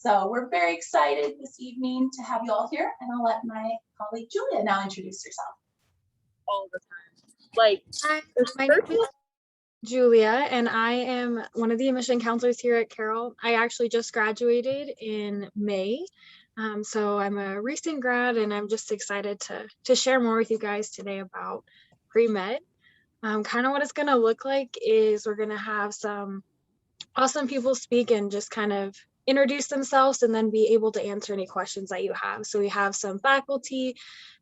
So we're very excited this evening to have you all here, and I'll let my colleague Julia now introduce herself. All the time. Hi, my name is Julia, and I am one of the admission counselors here at Carroll. I actually just graduated in May, so I'm a recent grad, and I'm just excited to share more with you guys today about pre-med. Kind of what it's going to look like is we're going to have some awesome people speak and just kind of introduce themselves and then be able to answer any questions that you have. So we have some faculty,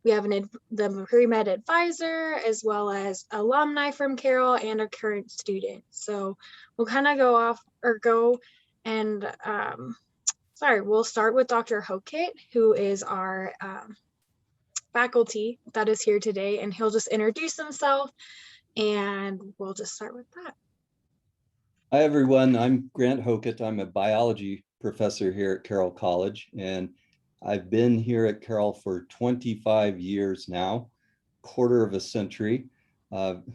we have the pre-med advisor, as well as alumni from Carroll and a current student. So we'll kind of we'll start with Dr. Hokit, who is our faculty that is here today, and he'll just introduce himself and we'll just start with that. Hi, everyone. I'm Grant Hokit. I'm a biology professor here at Carroll College, and I've been here at Carroll for 25 years now, quarter of a century. Hard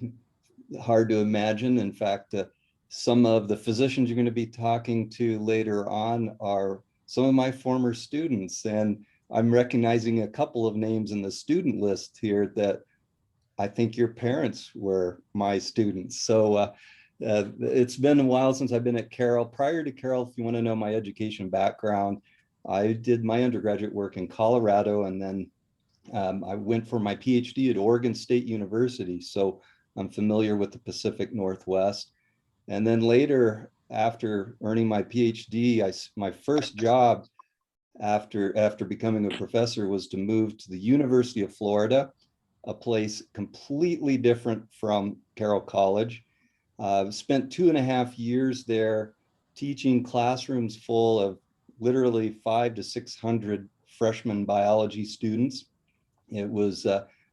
to imagine. In fact, some of the physicians you're going to be talking to later on are some of my former students, and I'm recognizing a couple of names in the student list here that I think your parents were my students. So it's been a while since I've been at Carroll. Prior to Carroll, if you want to know my education background, I did my undergraduate work in Colorado, and then I went for my PhD at Oregon State University. So I'm familiar with the Pacific Northwest. And then later, after earning my PhD, my first job after becoming a professor was to move to the University of Florida, a place completely different from Carroll College. Spent 2.5 years there teaching classrooms full of literally 500 to 600 freshman biology students. It was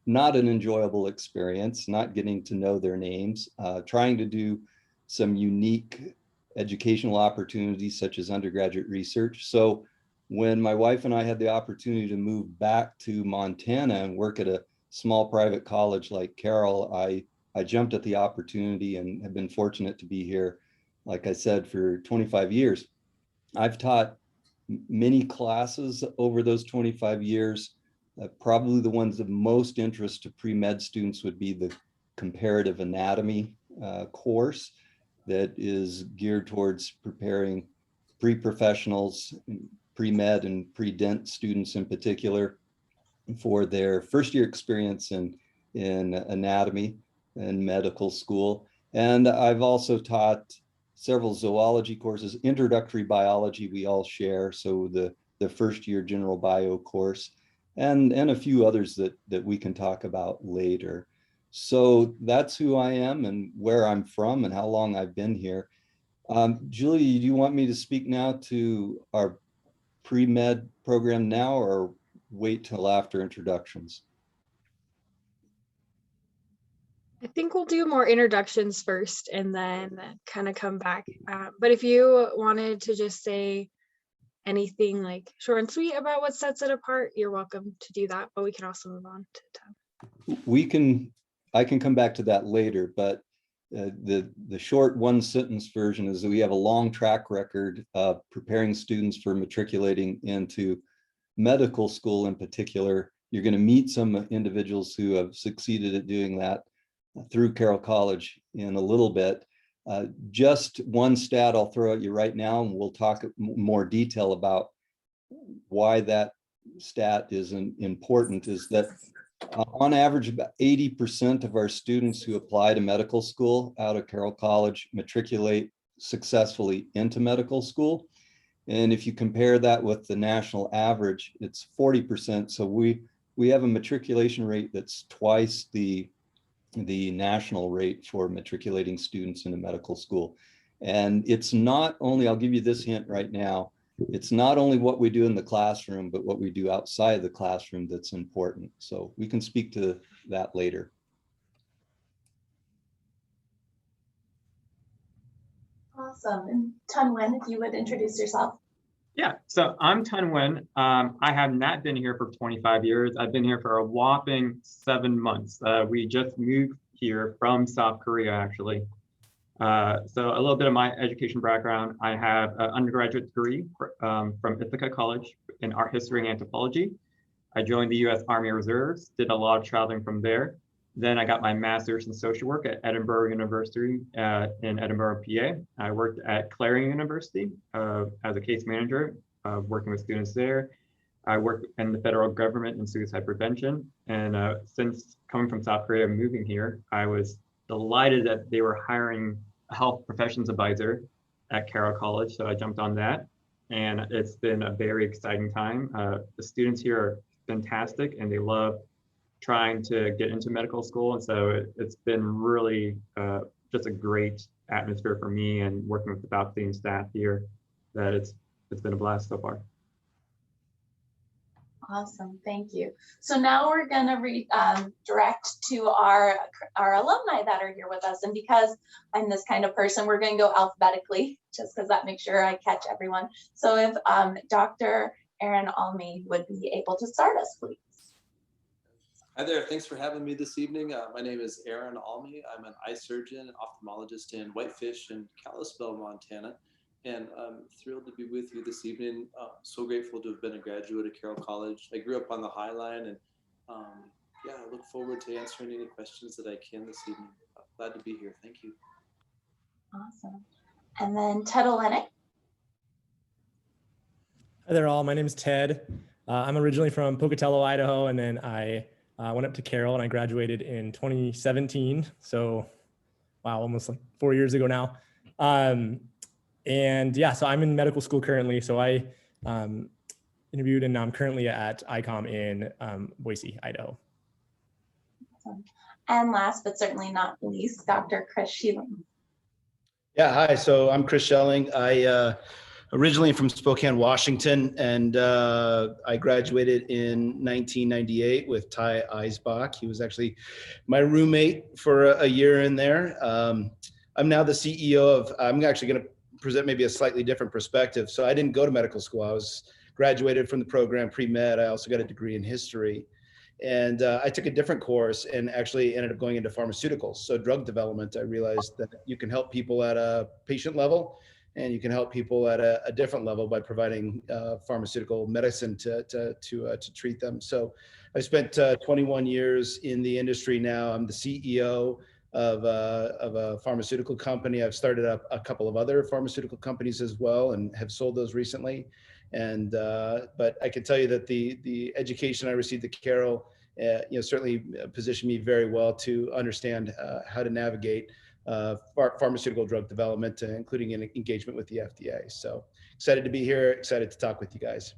not an enjoyable experience, not getting to know their names, trying to do some unique educational opportunities such as undergraduate research. So when my wife and I had the opportunity to move back to Montana and work at a small private college like Carroll, I jumped at the opportunity and have been fortunate to be here, like I said, for 25 years. I've taught many classes over those 25 years. Probably the ones of most interest to pre-med students would be the comparative anatomy course that is geared towards preparing pre-professionals, pre-med and pre-dent students in particular for their first year experience in anatomy and medical school. And I've also taught several zoology courses, introductory biology we all share, so the first year general bio course, and a few others that we can talk about later. So that's who I am and where I'm from and how long I've been here. Julie, do you want me to speak now to our pre-med program now, or wait till after introductions? I think we'll do more introductions first and then kind of come back. But if you wanted to just say anything like short and sweet about what sets it apart, you're welcome to do that, but we can also move on to time. I can come back to that later, but the short one sentence version is that we have a long track record of preparing students for matriculating into medical school in particular. You're going to meet some individuals who have succeeded at doing that through Carroll College in a little bit. Just one stat I'll throw at you right now, and we'll talk more detail about why that stat is important, is that on average, about 80% of our students who apply to medical school out of Carroll College matriculate successfully into medical school. And if you compare that with the national average, it's 40%. So we have a matriculation rate that's twice the national rate for matriculating students into medical school. And it's not only, I'll give you this hint right now, it's not only what we do in the classroom, but what we do outside the classroom that's important. So we can speak to that later. Awesome. And Tun Wen, if you would introduce yourself. Yeah, so I'm Tun Wen. I have not been here for 25 years. I've been here for a whopping 7 months. We just moved here from South Korea, actually. So a little bit of my education background. I have an undergraduate degree from Ithaca College in art history and anthropology. I joined the U.S. Army Reserves, did a lot of traveling from there. Then I got my master's in social work at Edinburgh University in Edinburgh, PA. I worked at Clarion University as a case manager, working with students there. I worked in the federal government in suicide prevention. And since coming from South Korea and moving here, I was delighted that they were hiring a health professions advisor at Carroll College. So I jumped on that. And it's been a very exciting time. The students here are fantastic and they love trying to get into medical school. And so it's been really just a great atmosphere for me and working with the faculty and staff here, that it's been a blast so far. Awesome, thank you. So now we're gonna direct to our alumni that are here with us. And because I'm this kind of person, we're gonna go alphabetically, just because that makes sure I catch everyone. So if Dr. Aaron Almy would be able to start us, please. Hi there, thanks for having me this evening. My name is Aaron Almy. I'm an eye surgeon and ophthalmologist in Whitefish in Kalispell, Montana. And I'm thrilled to be with you this evening. So grateful to have been a graduate of Carroll College. I grew up on the High Line and yeah, I look forward to answering any questions that I can this evening. Glad to be here, thank you. Awesome. And then Ted Olenick. Hi there all, my name is Ted. I'm originally from Pocatello, Idaho, and then I went up to Carroll and I graduated in 2017. So, wow, almost like 4 years ago now. And yeah, so I'm in medical school currently. So I interviewed and I'm currently at ICOM in Boise, Idaho. Awesome. And last but certainly not least, Dr. Chris Sheeling. Yeah, hi. So I'm Chris Schelling. I originally from Spokane, Washington, and I graduated in 1998 with Ty Eisbach. He was actually my roommate for a year in there. I'm now the CEO of, I'm actually going to present maybe a slightly different perspective. So I didn't go to medical school. I was graduated from the program pre-med. I also got a degree in history. And I took a different course and actually ended up going into pharmaceuticals. So drug development, I realized that you can help people at a patient level and you can help people at a different level by providing pharmaceutical medicine to treat them. So I spent 21 years in the industry now. I'm the CEO of a pharmaceutical company. I've started up a couple of other pharmaceutical companies as well and have sold those recently. And but I can tell you that the education I received at Carroll, certainly positioned me very well to understand how to navigate pharmaceutical drug development, including an engagement with the FDA. So excited to be here, excited to talk with you guys.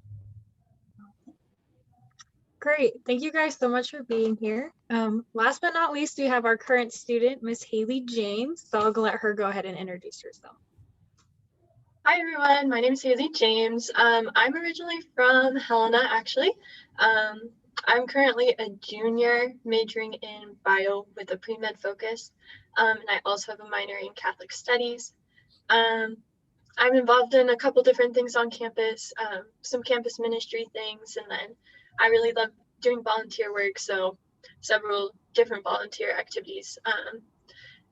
Great. Thank you guys so much for being here. Last but not least, we have our current student, Miss Hailey James. So I'll let her go ahead and introduce herself. Hi everyone, my name is Hailey James. I'm originally from Helena, actually. I'm currently a junior majoring in bio with a pre-med focus. And I also have a minor in Catholic studies. I'm involved in a couple different things on campus, some campus ministry things, and then I really love doing volunteer work, so several different volunteer activities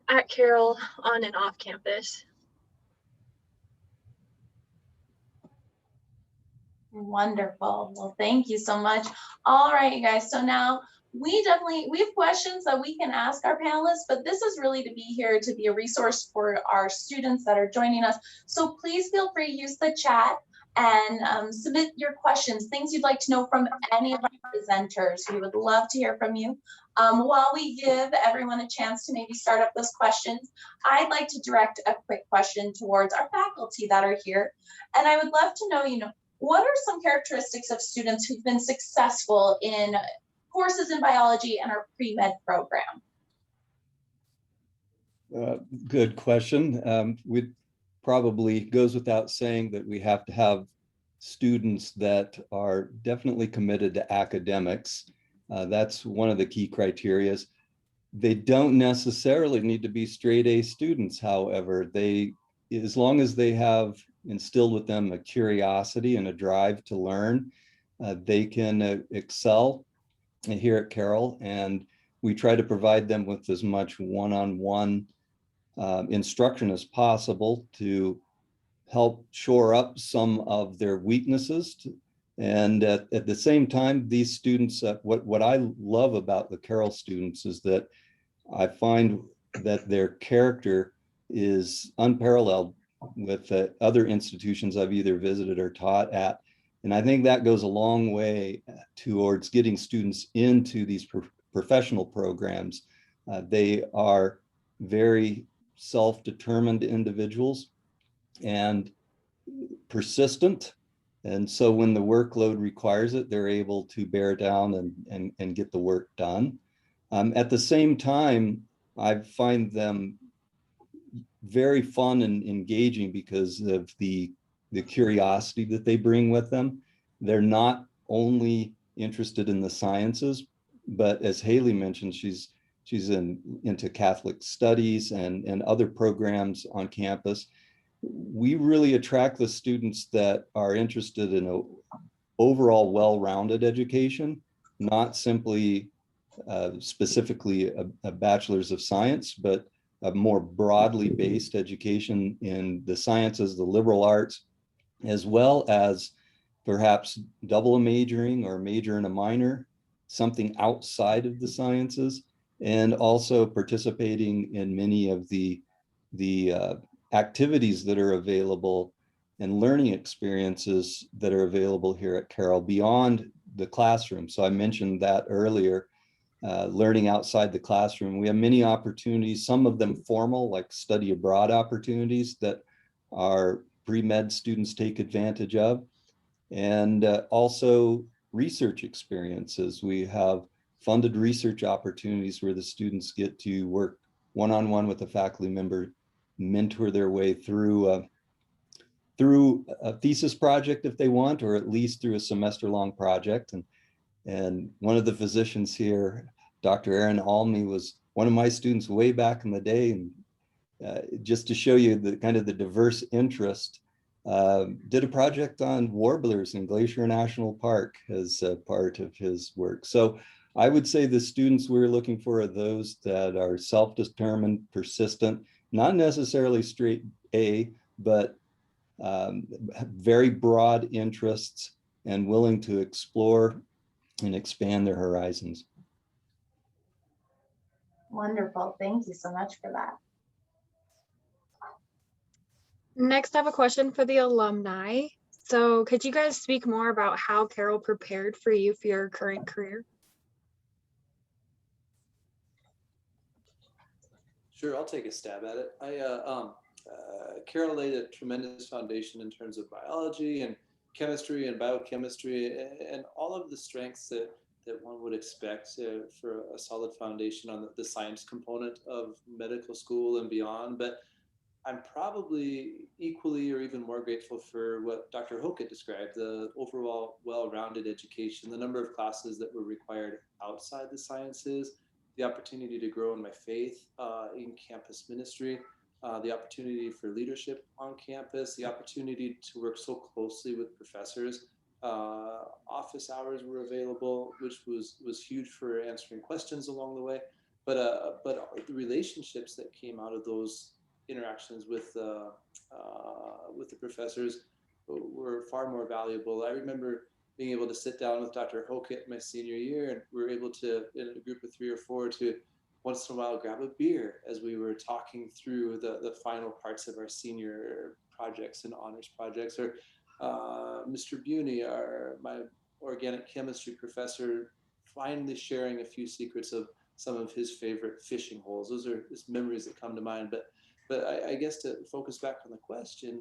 at Carroll on and off campus. Wonderful. Well, thank you so much. All right, you guys. So now we have questions that we can ask our panelists, but this is really to be here to be a resource for our students that are joining us. So please feel free to use the chat and submit your questions, things you'd like to know from any of our presenters. We would love to hear from you. While we give everyone a chance to maybe start up those questions, I'd like to direct a quick question towards our faculty that are here. And I would love to know, what are some characteristics of students who've been successful in courses in biology and our pre-med program? Good question. It probably goes without saying that we have to have students that are definitely committed to academics. That's one of the key criteria. They don't necessarily need to be straight A students, however. As long as they have instilled with them a curiosity and a drive to learn, they can excel here at Carroll. And we try to provide them with as much one-on-one instruction as possible to help shore up some of their weaknesses. And at the same time, these students, what I love about the Carroll students is that I find that their character is unparalleled with other institutions I've either visited or taught at. And I think that goes a long way towards getting students into these professional programs. They are very self-determined individuals and persistent. And so when the workload requires it, they're able to bear down and get the work done. At the same time, I find them very fun and engaging because of the curiosity that they bring with them. They're not only interested in the sciences, but as Hailey mentioned, she's into Catholic studies and other programs on campus. We really attract the students that are interested in an overall well-rounded education, not simply specifically a bachelor's of science, but a more broadly based education in the sciences, the liberal arts, as well as perhaps double majoring or major and a minor, something outside of the sciences, and also participating in many of the activities that are available and learning experiences that are available here at Carroll beyond the classroom. So I mentioned that earlier. Learning outside the classroom. We have many opportunities, some of them formal, like study abroad opportunities that our pre-med students take advantage of, and also research experiences. We have funded research opportunities where the students get to work one-on-one with a faculty member, mentor their way through a thesis project if they want, or at least through a semester-long project. And one of the physicians here, Dr. Aaron Almy, was one of my students way back in the day. And just to show you the kind of the diverse interest, did a project on warblers in Glacier National Park as part of his work. So I would say the students we're looking for are those that are self-determined, persistent, not necessarily straight A, but very broad interests and willing to explore and expand their horizons. Wonderful. Thank you so much for that. Next, I have a question for the alumni. So could you guys speak more about how Carroll prepared for you for your current career? Sure, I'll take a stab at it. Carroll laid a tremendous foundation in terms of biology and chemistry and biochemistry and all of the strengths that one would expect for a solid foundation on the science component of medical school and beyond. But I'm probably equally or even more grateful for what Dr. Hokit described, the overall well-rounded education, the number of classes that were required outside the sciences, the opportunity to grow in my faith in campus ministry, the opportunity for leadership on campus, the opportunity to work so closely with professors. Office hours were available, which was huge for answering questions along the way. But the relationships that came out of those interactions with the professors were far more valuable. I remember being able to sit down with Dr. Hokit my senior year, and we were able to, in a group of 3 or 4, to once in a while grab a beer as we were talking through the final parts of our senior projects and honors projects. Or Mr. Buney, my organic chemistry professor, finally sharing a few secrets of some of his favorite fishing holes. Those are just memories that come to mind. But I guess to focus back on the question,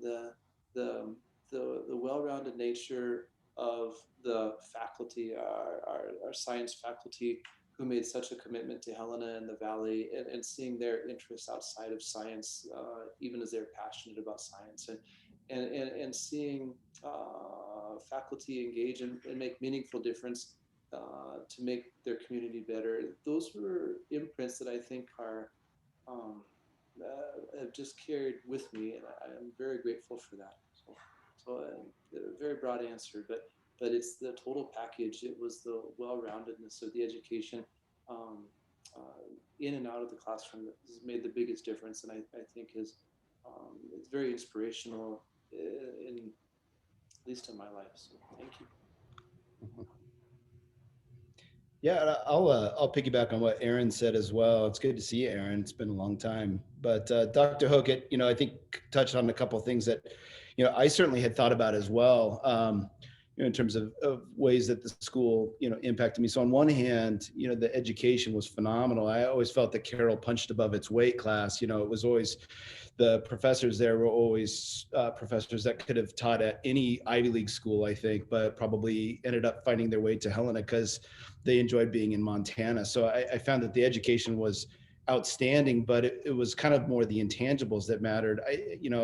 the well-rounded nature of the faculty, our science faculty, who made such a commitment to Helena and the Valley, and seeing their interests outside of science, even as they're passionate about science, and seeing faculty engage and make meaningful difference to make their community better. Those were imprints that I think are have just carried with me, and I'm very grateful for that. So a very broad answer, but it's the total package. It was the well-roundedness of the education, in and out of the classroom that has made the biggest difference, and I think is it's very inspirational in at least in my life. So thank you. Yeah, I'll piggyback on what Aaron said as well. It's good to see you, Aaron. It's been a long time. But Dr. Hokit, I think touched on a couple of things that, I certainly had thought about as well, in terms of ways that the school, impacted me. So on one hand, the education was phenomenal. I always felt that Carroll punched above its weight class. It was always, the professors there were always professors that could have taught at any Ivy League school, I think, but probably ended up finding their way to Helena because they enjoyed being in Montana. So I found that the education was outstanding, but it was kind of more the intangibles that mattered.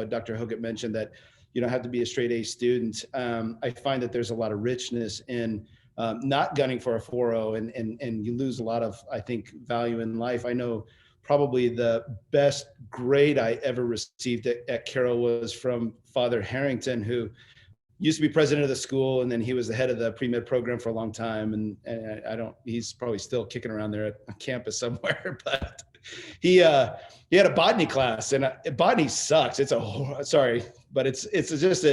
Dr. Hokit mentioned that you don't have to be a straight A student. I find that there's a lot of richness in not gunning for a 4.0, and you lose a lot of, I think, value in life. I know probably the best grade I ever received at Carroll was from Father Harrington, who used to be president of the school, and then he was the head of the pre-med program for a long time. And he's probably still kicking around there at campus somewhere, but he had a botany class, and botany sucks. It's just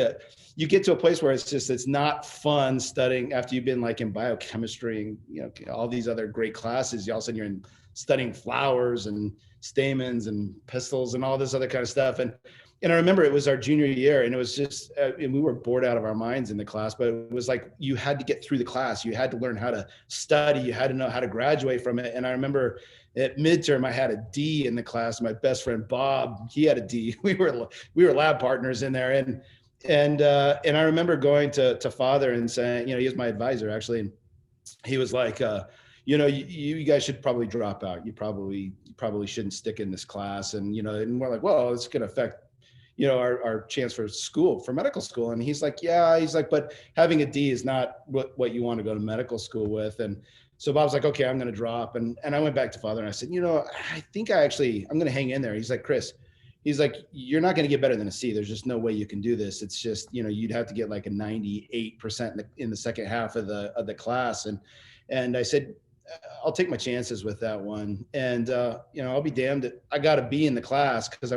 you get to a place where it's not fun studying after you've been like in biochemistry and, all these other great classes. All of a sudden you're studying flowers and stamens and pistils and all this other kind of stuff. And I remember it was our junior year, and it was just, and we were bored out of our minds in the class, but it was like, you had to get through the class. You had to learn how to study. You had to know how to graduate from it. And I remember at midterm, I had a D in the class. My best friend, Bob, he had a D. We were lab partners in there. And I remember going to Father and saying, he was my advisor actually. And he was like, you guys should probably drop out. You probably shouldn't stick in this class. And, and we're like, well, it's going to affect, our chance for medical school. And he's like, yeah, but having a D is not what you want to go to medical school with. And so Bob's like, okay, I'm going to drop. And I went back to Father and I said, I think I'm going to hang in there. He's like, Chris, he's like, you're not going to get better than a C. There's just no way you can do this. It's just, you'd have to get like a 98% in the second half of the class. And I said, I'll take my chances with that one. And, I'll be damned. I got a B in the class because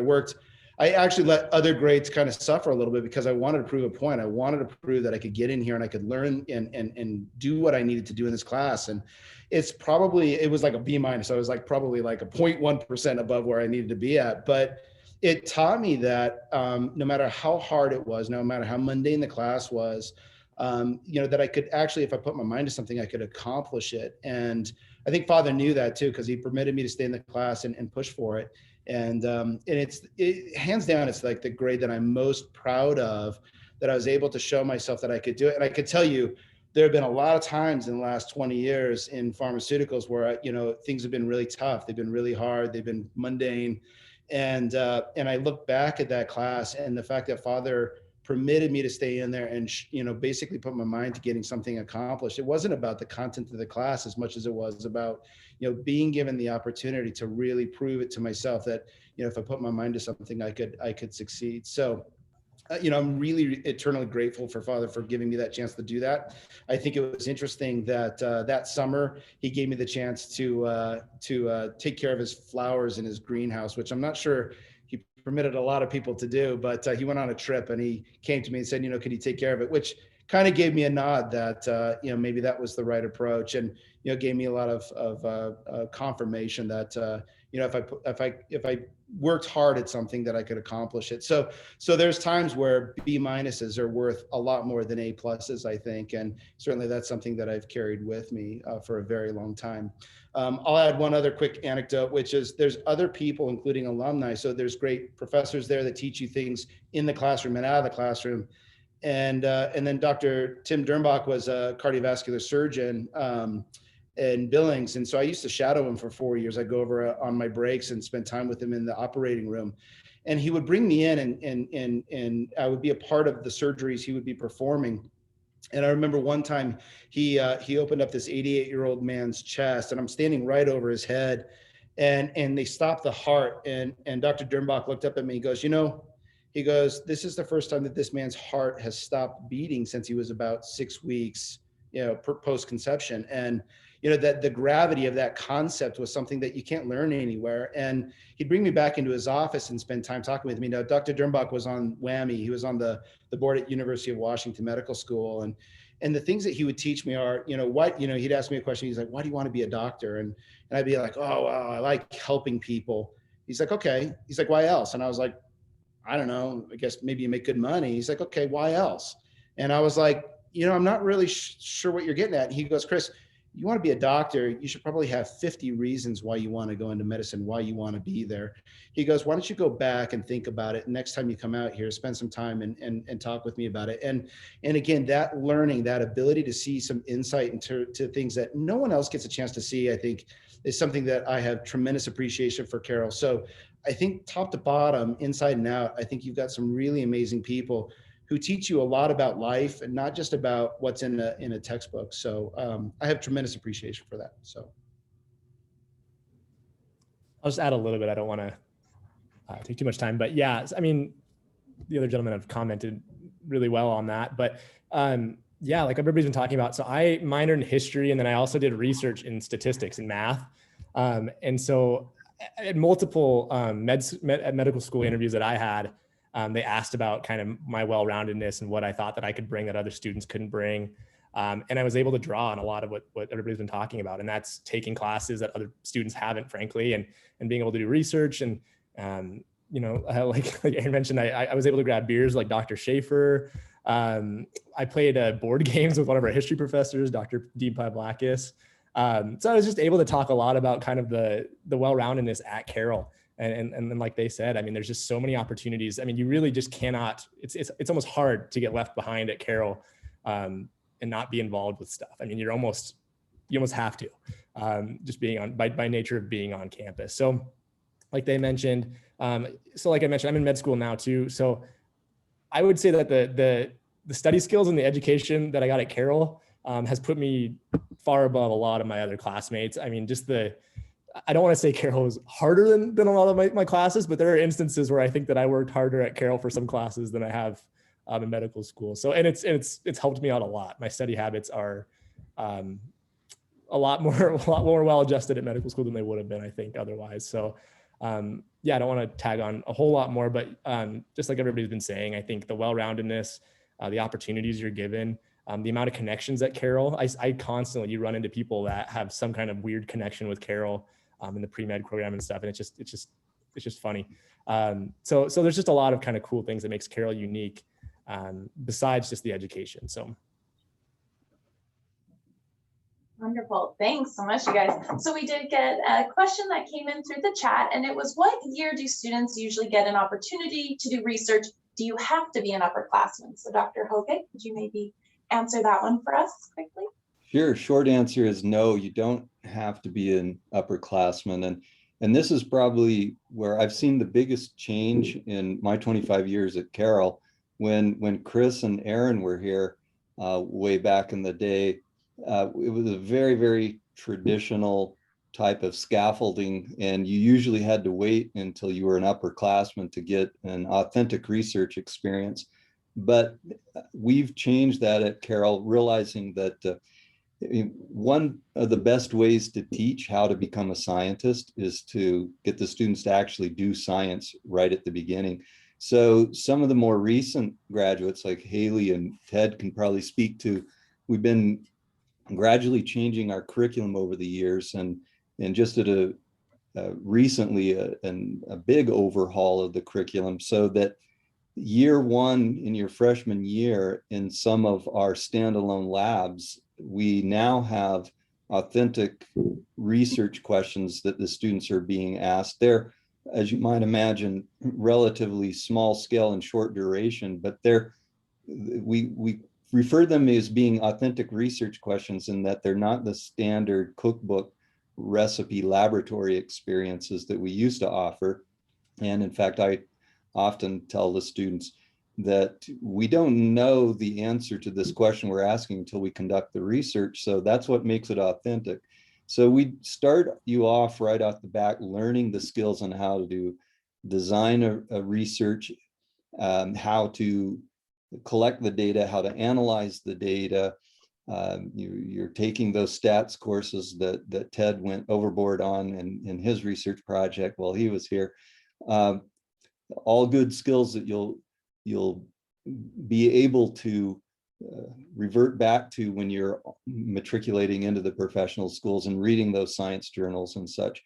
I actually let other grades kind of suffer a little bit because I wanted to prove a point. I wanted to prove that I could get in here and I could learn and do what I needed to do in this class. And it was like a B minus. I was like probably like a 0.1% above where I needed to be at. But it taught me that no matter how hard it was, no matter how mundane the class was, that I could actually, if I put my mind to something, I could accomplish it. And I think Father knew that too, because he permitted me to stay in the class and push for it. And it hands down, it's like the grade that I'm most proud of, that I was able to show myself that I could do it. And I could tell you, there have been a lot of times in the last 20 years in pharmaceuticals where, things have been really tough. They've been really hard. They've been mundane. And I look back at that class and the fact that Father permitted me to stay in there and, basically put my mind to getting something accomplished. It wasn't about the content of the class as much as it was about, being given the opportunity to really prove it to myself that, if I put my mind to something, I could succeed. So, I'm really eternally grateful for Father for giving me that chance to do that. I think it was interesting that that summer he gave me the chance to take care of his flowers in his greenhouse, which I'm not sure he permitted a lot of people to do, but he went on a trip and he came to me and said, could he take care of it? Which kind of gave me a nod that, maybe that was the right approach, and, gave me a lot of confirmation that, if I worked hard at something that I could accomplish it. So there's times where B minuses are worth a lot more than A pluses, I think. And certainly that's something that I've carried with me for a very long time. I'll add one other quick anecdote, which is there's other people, including alumni. So there's great professors there that teach you things in the classroom and out of the classroom. And then Dr. Tim Dernbach was a cardiovascular surgeon in Billings. And so I used to shadow him for 4 years. I'd go over on my breaks and spend time with him in the operating room. And he would bring me in and I would be a part of the surgeries he would be performing. And I remember one time he opened up this 88-year-old man's chest, and I'm standing right over his head, and they stopped the heart. And Dr. Dernbach looked up at me. He goes, he goes, this is the first time that this man's heart has stopped beating since he was about 6 weeks, post-conception. And that the gravity of that concept was something that you can't learn anywhere. And he'd bring me back into his office and spend time talking with me. Now, Dr. Dirnbach was on WWAMI. He was on the board at University of Washington Medical School. And the things that he would teach me are, he'd ask me a question. He's like, why do you want to be a doctor? And I'd be like, oh, well, I like helping people. He's like, okay. He's like, why else? And I was like, I don't know, I guess maybe you make good money. He's like, okay, why else? And I was like, I'm not really sure what you're getting at. And he goes, Chris, you want to be a doctor, you should probably have 50 reasons why you want to go into medicine, why you want to be there. He goes, why don't you go back and think about it? Next time you come out here, spend some time and talk with me about it. And again, that learning, that ability to see some insight into things that no one else gets a chance to see, I think is something that I have tremendous appreciation for, Carroll. So I think top to bottom, inside and out, I think you've got some really amazing people who teach you a lot about life and not just about what's in a textbook. So I have tremendous appreciation for that. So I'll just add a little bit. I don't want to take too much time, but yeah, I mean, the other gentlemen have commented really well on that, but yeah, like everybody's been talking about. So I minored in history, and then I also did research in statistics and math. And so at multiple medical school interviews that I had, they asked about kind of my well-roundedness and what I thought that I could bring that other students couldn't bring. And I was able to draw on a lot of what everybody's been talking about. And that's taking classes that other students haven't, frankly, and being able to do research. And, like Aaron mentioned, I was able to grab beers like Dr. Schaefer. I played board games with one of our history professors, Dr. Dean Pavlakis. So I was just able to talk a lot about kind of the well-roundedness at Carroll. And then, like they said, I mean, there's just so many opportunities. I mean, you really just cannot, it's almost hard to get left behind at Carroll and not be involved with stuff. I mean, you almost have to, just being by nature of being on campus. So like they mentioned, like I mentioned, I'm in med school now too. So I would say that the study skills and the education that I got at Carroll has put me far above a lot of my other classmates. I mean, I don't want to say Carroll is harder than a lot of my classes, but there are instances where I think that I worked harder at Carroll for some classes than I have in medical school. So, and it's helped me out a lot. My study habits are a lot more well-adjusted at medical school than they would have been, I think, otherwise. So, yeah, I don't want to tag on a whole lot more, but just like everybody's been saying, I think the well-roundedness, the opportunities you're given, the amount of connections at Carroll, I constantly, you run into people that have some kind of weird connection with Carroll in the pre-med program and stuff. And it's just funny. So there's just a lot of kind of cool things that makes Carroll unique besides just the education. So. Wonderful. Thanks so much, you guys. So we did get a question that came in through the chat, and it was, what year do students usually get an opportunity to do research? Do you have to be an upperclassman? So Dr. Hokit, could you maybe answer that one for us quickly? Sure. Short answer is no, you don't have to be an upperclassman. And this is probably where I've seen the biggest change in my 25 years at Carroll. When Chris and Aaron were here way back in the day, it was a very, very traditional type of scaffolding, and you usually had to wait until you were an upperclassman to get an authentic research experience. But we've changed that at Carroll, realizing that one of the best ways to teach how to become a scientist is to get the students to actually do science right at the beginning. So some of the more recent graduates like Hailey and Ted can probably speak to, we've been gradually changing our curriculum over the years, and just at recently a big overhaul of the curriculum, so that year one in your freshman year in some of our standalone labs, we now have authentic research questions that the students are being asked. They're, as you might imagine, relatively small scale and short duration, but we refer them as being authentic research questions in that they're not the standard cookbook recipe laboratory experiences that we used to offer. And in fact, I often tell the students that we don't know the answer to this question we're asking until we conduct the research. So that's what makes it authentic. So we start you off right off the bat learning the skills on how to design a research, how to collect the data, how to analyze the data, You're taking those stats courses that Ted went overboard on in his research project while he was here. All good skills that you'll be able to revert back to when you're matriculating into the professional schools and reading those science journals and such.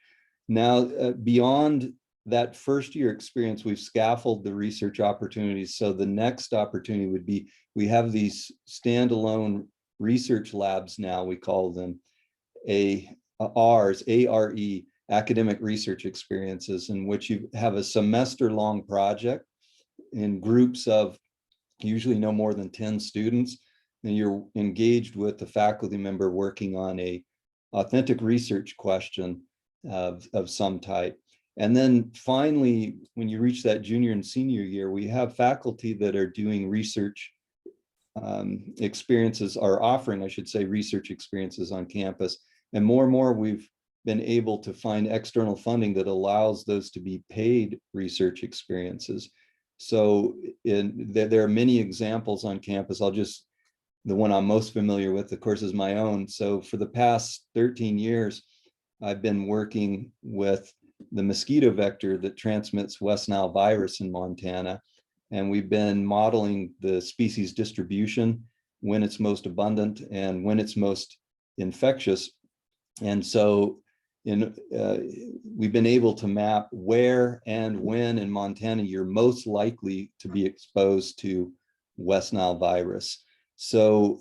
Now, beyond that first year experience, we've scaffolded the research opportunities. So the next opportunity would be, we have these standalone research labs now, we call them ARES, A-R-E, academic research experiences, in which you have a semester-long project in groups of usually no more than 10 students, and you're engaged with the faculty member working on a authentic research question of some type. And then finally, when you reach that junior and senior year, we have faculty that are doing research experiences, are offering, I should say, research experiences on campus. And more we've been able to find external funding that allows those to be paid research experiences. So there are many examples on campus. The one I'm most familiar with, of course, is my own. So for the past 13 years, I've been working with the mosquito vector that transmits West Nile virus in Montana. And we've been modeling the species distribution, when it's most abundant and when it's most infectious. And so we've been able to map where and when in Montana you're most likely to be exposed to West Nile virus. So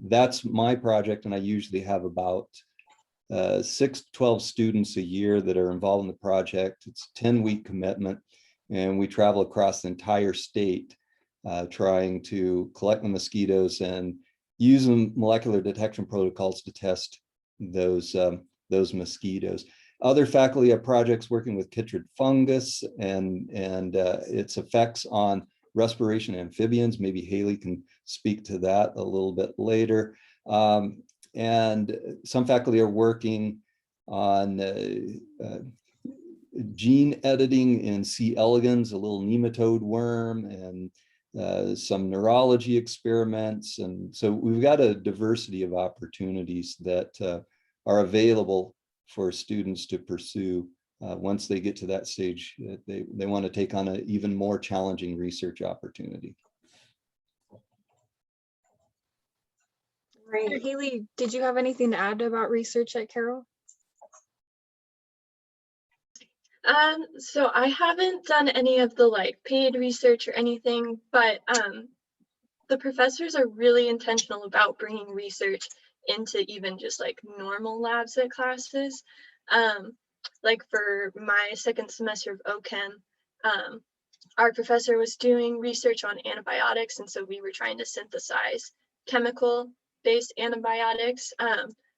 that's my project, and I usually have about 6 to 12 students a year that are involved in the project. It's a 10-week commitment, and we travel across the entire state trying to collect the mosquitoes and use molecular detection protocols to test those mosquitoes. Other faculty have projects working with chytrid fungus and its effects on respiration amphibians. Maybe Hailey can speak to that a little bit later. And some faculty are working on gene editing in C. elegans, a little nematode worm, and some neurology experiments. And so we've got a diversity of opportunities that are available for students to pursue once they get to that stage. They want to take on an even more challenging research opportunity. Right. Hailey, did you have anything to add about research at Carroll? So I haven't done any of the paid research or anything, but the professors are really intentional about bringing research into even just normal labs at classes. For my second semester of OChem, our professor was doing research on antibiotics, and so we were trying to synthesize chemical-based antibiotics.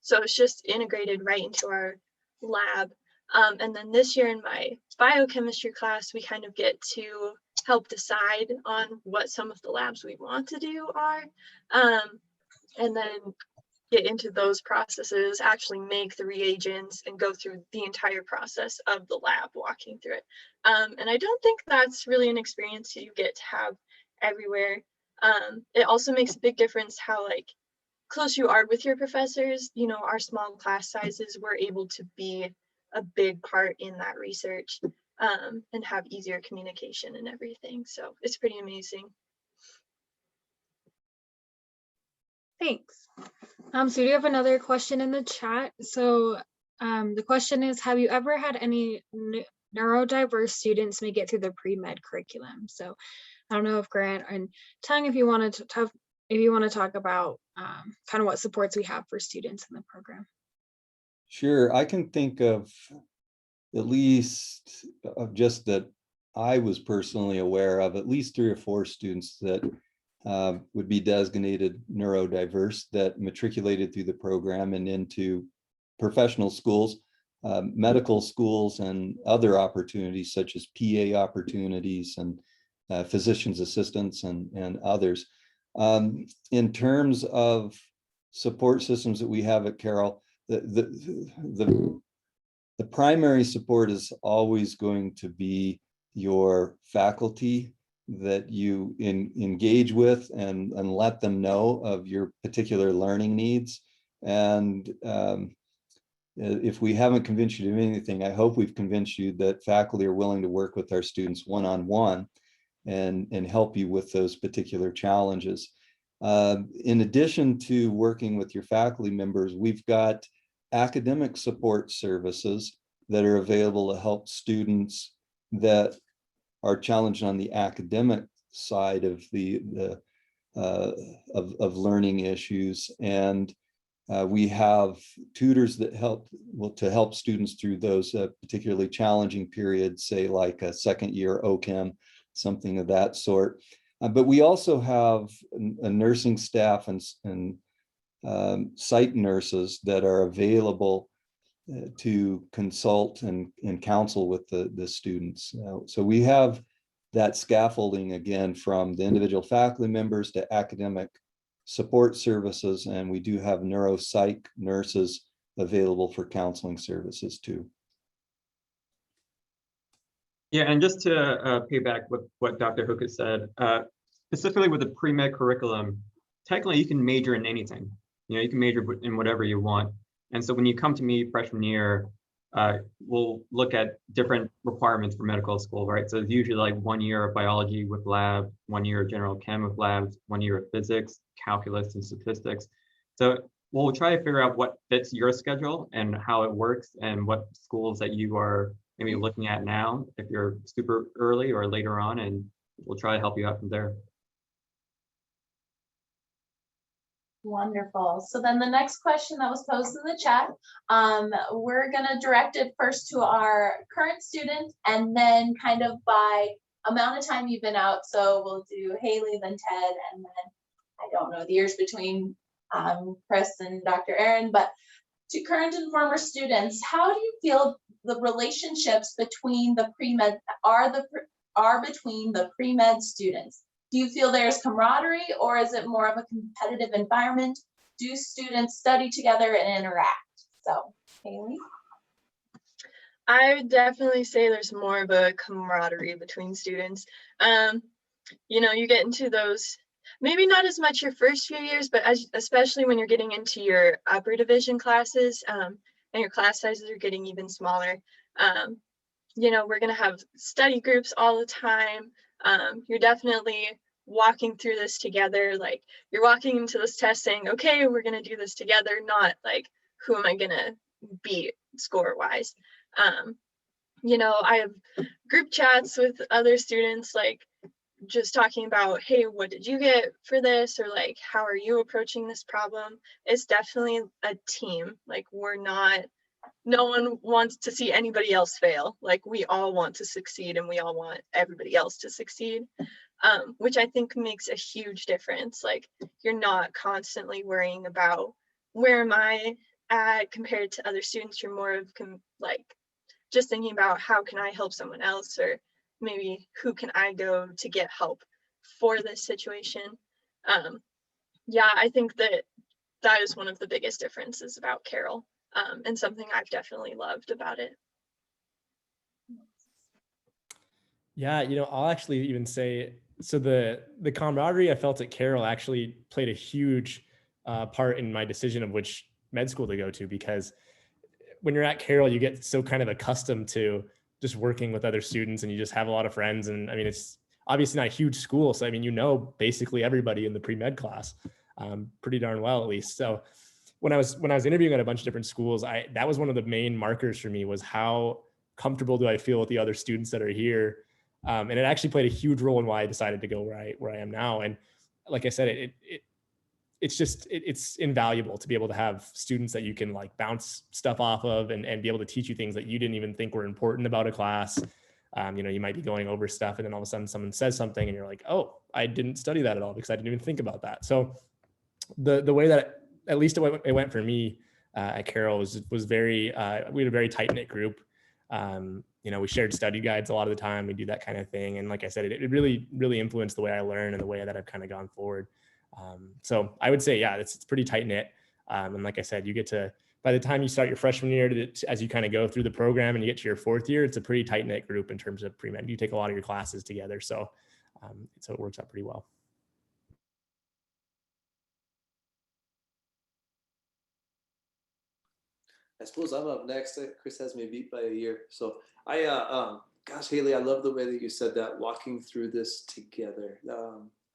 So it's just integrated right into our lab. And then this year in my biochemistry class, we kind of get to help decide on what some of the labs we want to do are, and then get into those processes, actually make the reagents and go through the entire process of the lab, walking through it. And I don't think that's really an experience you get to have everywhere. It also makes a big difference how close you are with your professors. Our small class sizes were able to be a big part in that research, and have easier communication and everything. So it's pretty amazing. Thanks. So we have another question in the chat. So the question is, have you ever had any neurodiverse students make it through the pre-med curriculum? So I don't know if Grant and Tang, if you want to talk about kind of what supports we have for students in the program. Sure, I can think of at least just that I was personally aware of at least 3 or 4 students that would be designated neurodiverse that matriculated through the program and into professional schools, medical schools, and other opportunities such as PA opportunities and physician's assistants and others. In terms of support systems that we have at Carroll, the primary support is always going to be your faculty that you engage with and let them know of your particular learning needs. And if we haven't convinced you of anything, I hope we've convinced you that faculty are willing to work with our students one-on-one and help you with those particular challenges. In addition to working with your faculty members, we've got academic support services that are available to help students that are challenged on the academic side of of learning issues. And we have tutors that help students through those particularly challenging periods, say like a second year OChem, something of that sort. But we also have a nursing staff and site nurses that are available to consult and counsel with the students. So we have that scaffolding again from the individual faculty members to academic support services, and we do have neuropsych nurses available for counseling services too. Yeah, and just to piggyback with what Dr. Hokit said, specifically with the pre-med curriculum, technically you can major in anything. You can major in whatever you want. And so when you come to me freshman year, we'll look at different requirements for medical school, right? So it's usually like 1 year of biology with lab, 1 year of general chem with labs, 1 year of physics, calculus, and statistics. So we'll try to figure out what fits your schedule and how it works and what schools that you are maybe looking at now, if you're super early or later on, and we'll try to help you out from there. Wonderful. So then the next question that was posed in the chat, we're going to direct it first to our current student and then kind of by amount of time you've been out. So we'll do Hailey, then Ted, and then I don't know the years between Chris and Dr. Aaron, but to current and former students, how do you feel the relationships between the pre-med are between the pre-med students? Do you feel there's camaraderie, or is it more of a competitive environment? Do students study together and interact? So, Hailey? I would definitely say there's more of a camaraderie between students. You get into those, maybe not as much your first few years, but especially when you're getting into your upper division classes and your class sizes are getting even smaller. We're going to have study groups all the time. You're definitely walking through this together. Like, you're walking into this test saying, okay, we're going to do this together, not like, who am I going to beat score wise? I have group chats with other students, like just talking about, hey, what did you get for this? Or like, how are you approaching this problem? It's definitely a team. Like, no one wants to see anybody else fail. Like, we all want to succeed and we all want everybody else to succeed, which I think makes a huge difference. Like, you're not constantly worrying about where am I at compared to other students. You're more of just thinking about how can I help someone else, or maybe who can I go to get help for this situation. I think that is one of the biggest differences about Carroll. And something I've definitely loved about it. Yeah, I'll actually even say, so the camaraderie I felt at Carroll actually played a huge part in my decision of which med school to go to, because when you're at Carroll, you get so kind of accustomed to just working with other students and you just have a lot of friends. And I mean, it's obviously not a huge school. So, I mean, basically everybody in the pre-med class pretty darn well, at least. So when I was interviewing at a bunch of different schools, that was one of the main markers for me, was how comfortable do I feel with the other students that are here. And it actually played a huge role in why I decided to go where I am now. And like I said, it's invaluable to be able to have students that you can like bounce stuff off of and be able to teach you things that you didn't even think were important about a class. You might be going over stuff and then all of a sudden someone says something and you're like, oh, I didn't study that at all because I didn't even think about that. So the way that at least it went for me at Carroll was very, we had a very tight knit group. We shared study guides a lot of the time. We do that kind of thing. And like I said, it really, really influenced the way I learn and the way that I've kind of gone forward. So I would say, yeah, it's pretty tight knit. And like I said, you get to, by the time you start your freshman year, as you kind of go through the program and you get to your fourth year, it's a pretty tight knit group in terms of pre-med. You take a lot of your classes together. So So it works out pretty well. I suppose I'm up next. Chris has me beat by a year. So gosh, Hailey, I love the way that you said that, walking through this together.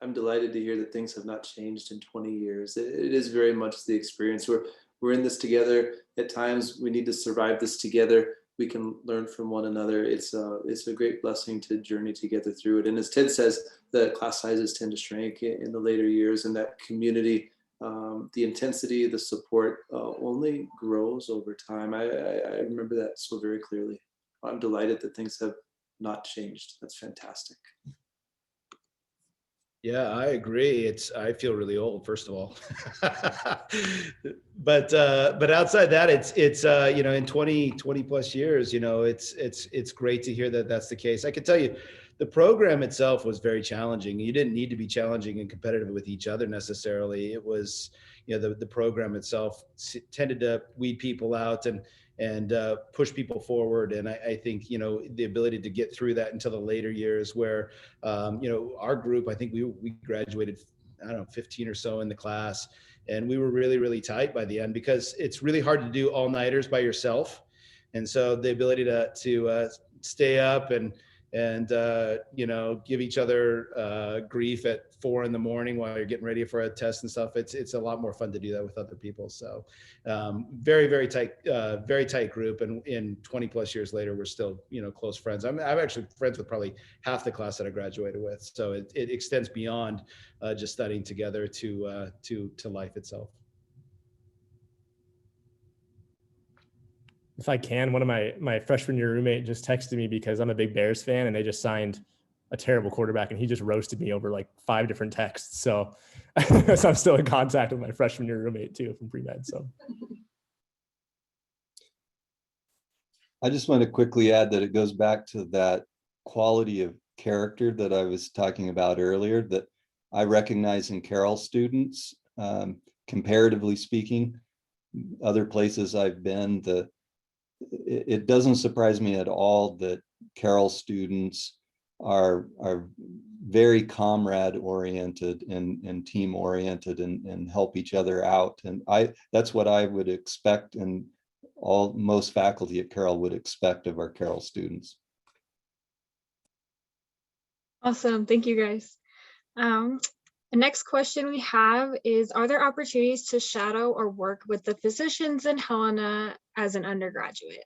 I'm delighted to hear that things have not changed in 20 years. It is very much the experience. We're in this together. At times we need to survive this together. We can learn from one another. It's a great blessing to journey together through it. And as Ted says, the class sizes tend to shrink in the later years, and that community, the intensity, the support only grows over time. I remember that so very clearly. I'm delighted that things have not changed. That's fantastic. Yeah, I agree. I feel really old, first of all. but outside that, it's you know, in 20 plus years, you know, it's great to hear that that's the case. I can tell you, the program itself was very challenging. You didn't need to be challenging and competitive with each other necessarily. It was, you know, the program itself tended to weed people out and push people forward. And I think, you know, the ability to get through that until the later years where, you know, our group, I think we graduated, I don't know, 15 or so in the class. And we were really, really tight by the end, because it's really hard to do all-nighters by yourself. And so the ability to stay up and you know, give each other grief at 4 a.m. while you're getting ready for a test and stuff. It's a lot more fun to do that with other people. So very tight group. And in 20 plus years later, we're still, you know, close friends. I'm actually friends with probably half the class that I graduated with. So it extends beyond just studying together to life itself. If I can, one of my freshman year roommate just texted me because I'm a big Bears fan and they just signed a terrible quarterback, and he just roasted me over like 5 different texts. So, so I'm still in contact with my freshman year roommate too from pre-med. So I just want to quickly add that it goes back to that quality of character that I was talking about earlier that I recognize in Carroll students. Comparatively speaking, other places I've been, it doesn't surprise me at all that Carroll students are very comrade oriented and team oriented and help each other out. And that's what I would expect, and most faculty at Carroll would expect of our Carroll students. Awesome. Thank you, guys. The next question we have is, are there opportunities to shadow or work with the physicians in Helena as an undergraduate?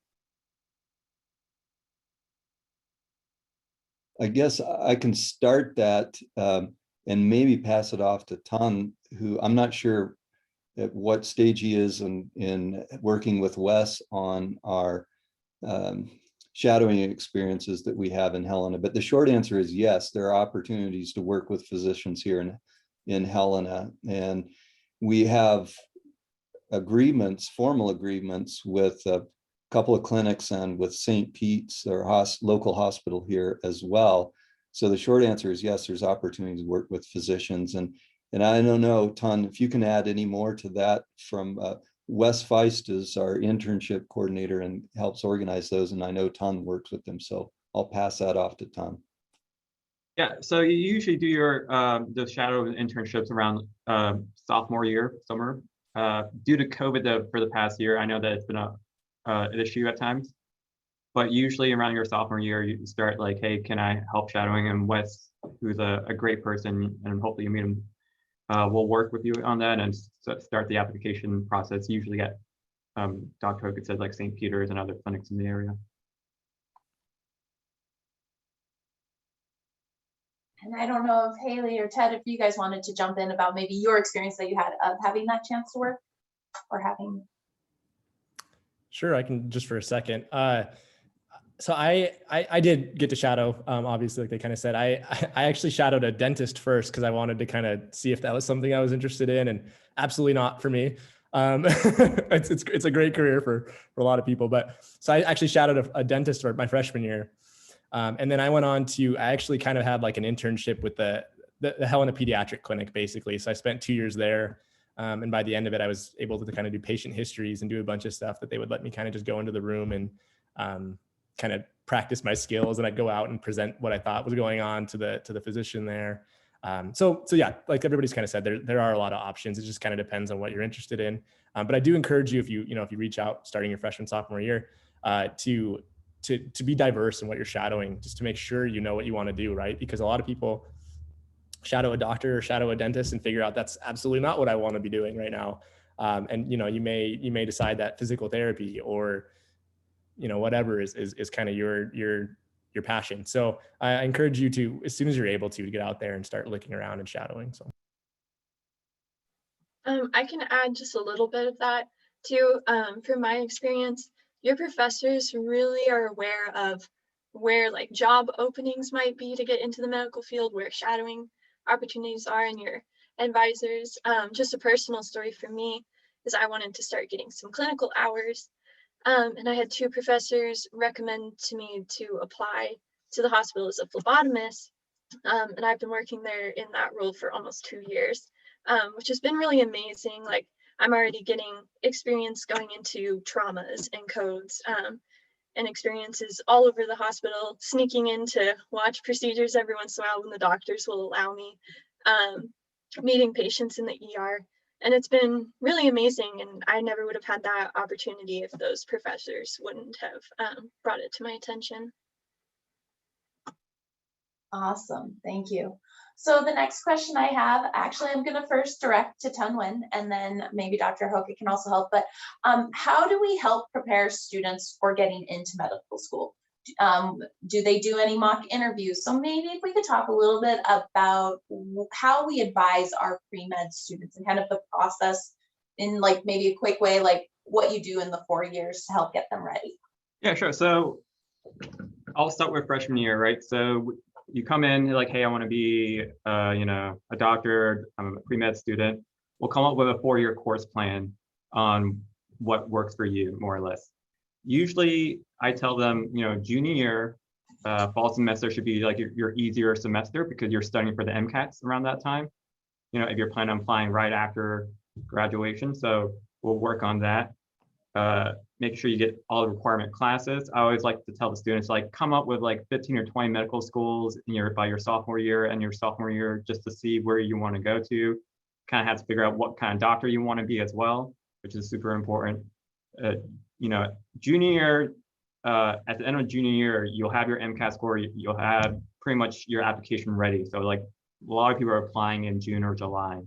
I guess I can start that and maybe pass it off to Ton, who I'm not sure at what stage he is in working with Wes on our shadowing experiences that we have in Helena. But the short answer is yes, there are opportunities to work with physicians here in Helena. And we have agreements, formal agreements with a couple of clinics and with St. Pete's, our local hospital here as well. So the short answer is yes, there's opportunities to work with physicians. And I don't know, Ton, if you can add any more to that from Wes Feist is our internship coordinator and helps organize those. And I know Ton works with them. So I'll pass that off to Ton. Yeah, so you usually do your the shadow internships around sophomore year, summer. Due to COVID for the past year, I know that it's been an issue at times, but usually around your sophomore year, you start like, hey, can I help shadowing? And Wes, who's a great person, and hopefully you meet him, will work with you on that and start the application process. Usually at Dr. Hokit said like St. Peter's and other clinics in the area. And I don't know if Hailey or Ted, if you guys wanted to jump in about maybe your experience that you had of having that chance to work or having. Sure, I can just for a second. So I did get to shadow, obviously, like they kind of said. I actually shadowed a dentist first because I wanted to kind of see if that was something I was interested in, and absolutely not for me. It's a great career for a lot of people, but so I actually shadowed a dentist for my freshman year. And then I went on to, I actually kind of had like an internship with the Helena Pediatric Clinic, basically. So I spent 2 years there. And by the end of it, I was able to kind of do patient histories and do a bunch of stuff that they would let me kind of just go into the room and kind of practice my skills, and I'd go out and present what I thought was going on to the physician there. So yeah, like everybody's kind of said, there are a lot of options. It just kind of depends on what you're interested in. But I do encourage you, if you reach out starting your freshman, sophomore year, to be diverse in what you're shadowing, just to make sure you know what you want to do, right? Because a lot of people shadow a doctor or shadow a dentist and figure out that's absolutely not what I want to be doing right now. And you may decide that physical therapy or whatever is kind of your passion. So I encourage you to, as soon as you're able to get out there and start looking around and shadowing. So I can add just a little bit of that too. From my experience, your professors really are aware of where like job openings might be to get into the medical field, where shadowing opportunities are, and your advisors. Just a personal story for me is I wanted to start getting some clinical hours. And I had 2 professors recommend to me to apply to the hospital as a phlebotomist. And I've been working there in that role for almost 2 years, which has been really amazing. Like I'm already getting experience going into traumas and codes, and experiences all over the hospital, sneaking in to watch procedures every once in a while when the doctors will allow me, meeting patients in the ER. And it's been really amazing. And I never would have had that opportunity if those professors wouldn't have brought it to my attention. Awesome, thank you. So the next question I have, actually, I'm going to first direct to Tunwin, and then maybe Dr. Hokit can also help. But how do we help prepare students for getting into medical school? Do they do any mock interviews? So maybe if we could talk a little bit about how we advise our pre-med students and kind of the process in like maybe a quick way, like what you do in the 4 years to help get them ready. Yeah, sure. So I'll start with freshman year, right? So you come in, you're like, hey, I want to be, a doctor. I'm a pre-med student. We'll come up with a 4-year course plan on what works for you, more or less. Usually, I tell them, junior year, fall semester should be like your easier semester because you're studying for the MCATs around that time. If you're planning on applying right after graduation, so we'll work on that. Make sure you get all the requirement classes. I always like to tell the students, like, come up with like 15 or 20 medical schools by your sophomore year and your sophomore year, just to see where you want to go to. Kind of have to figure out what kind of doctor you want to be as well, which is super important. Junior year, at the end of junior year, you'll have your MCAT score. You'll have pretty much your application ready. So like a lot of people are applying in June or July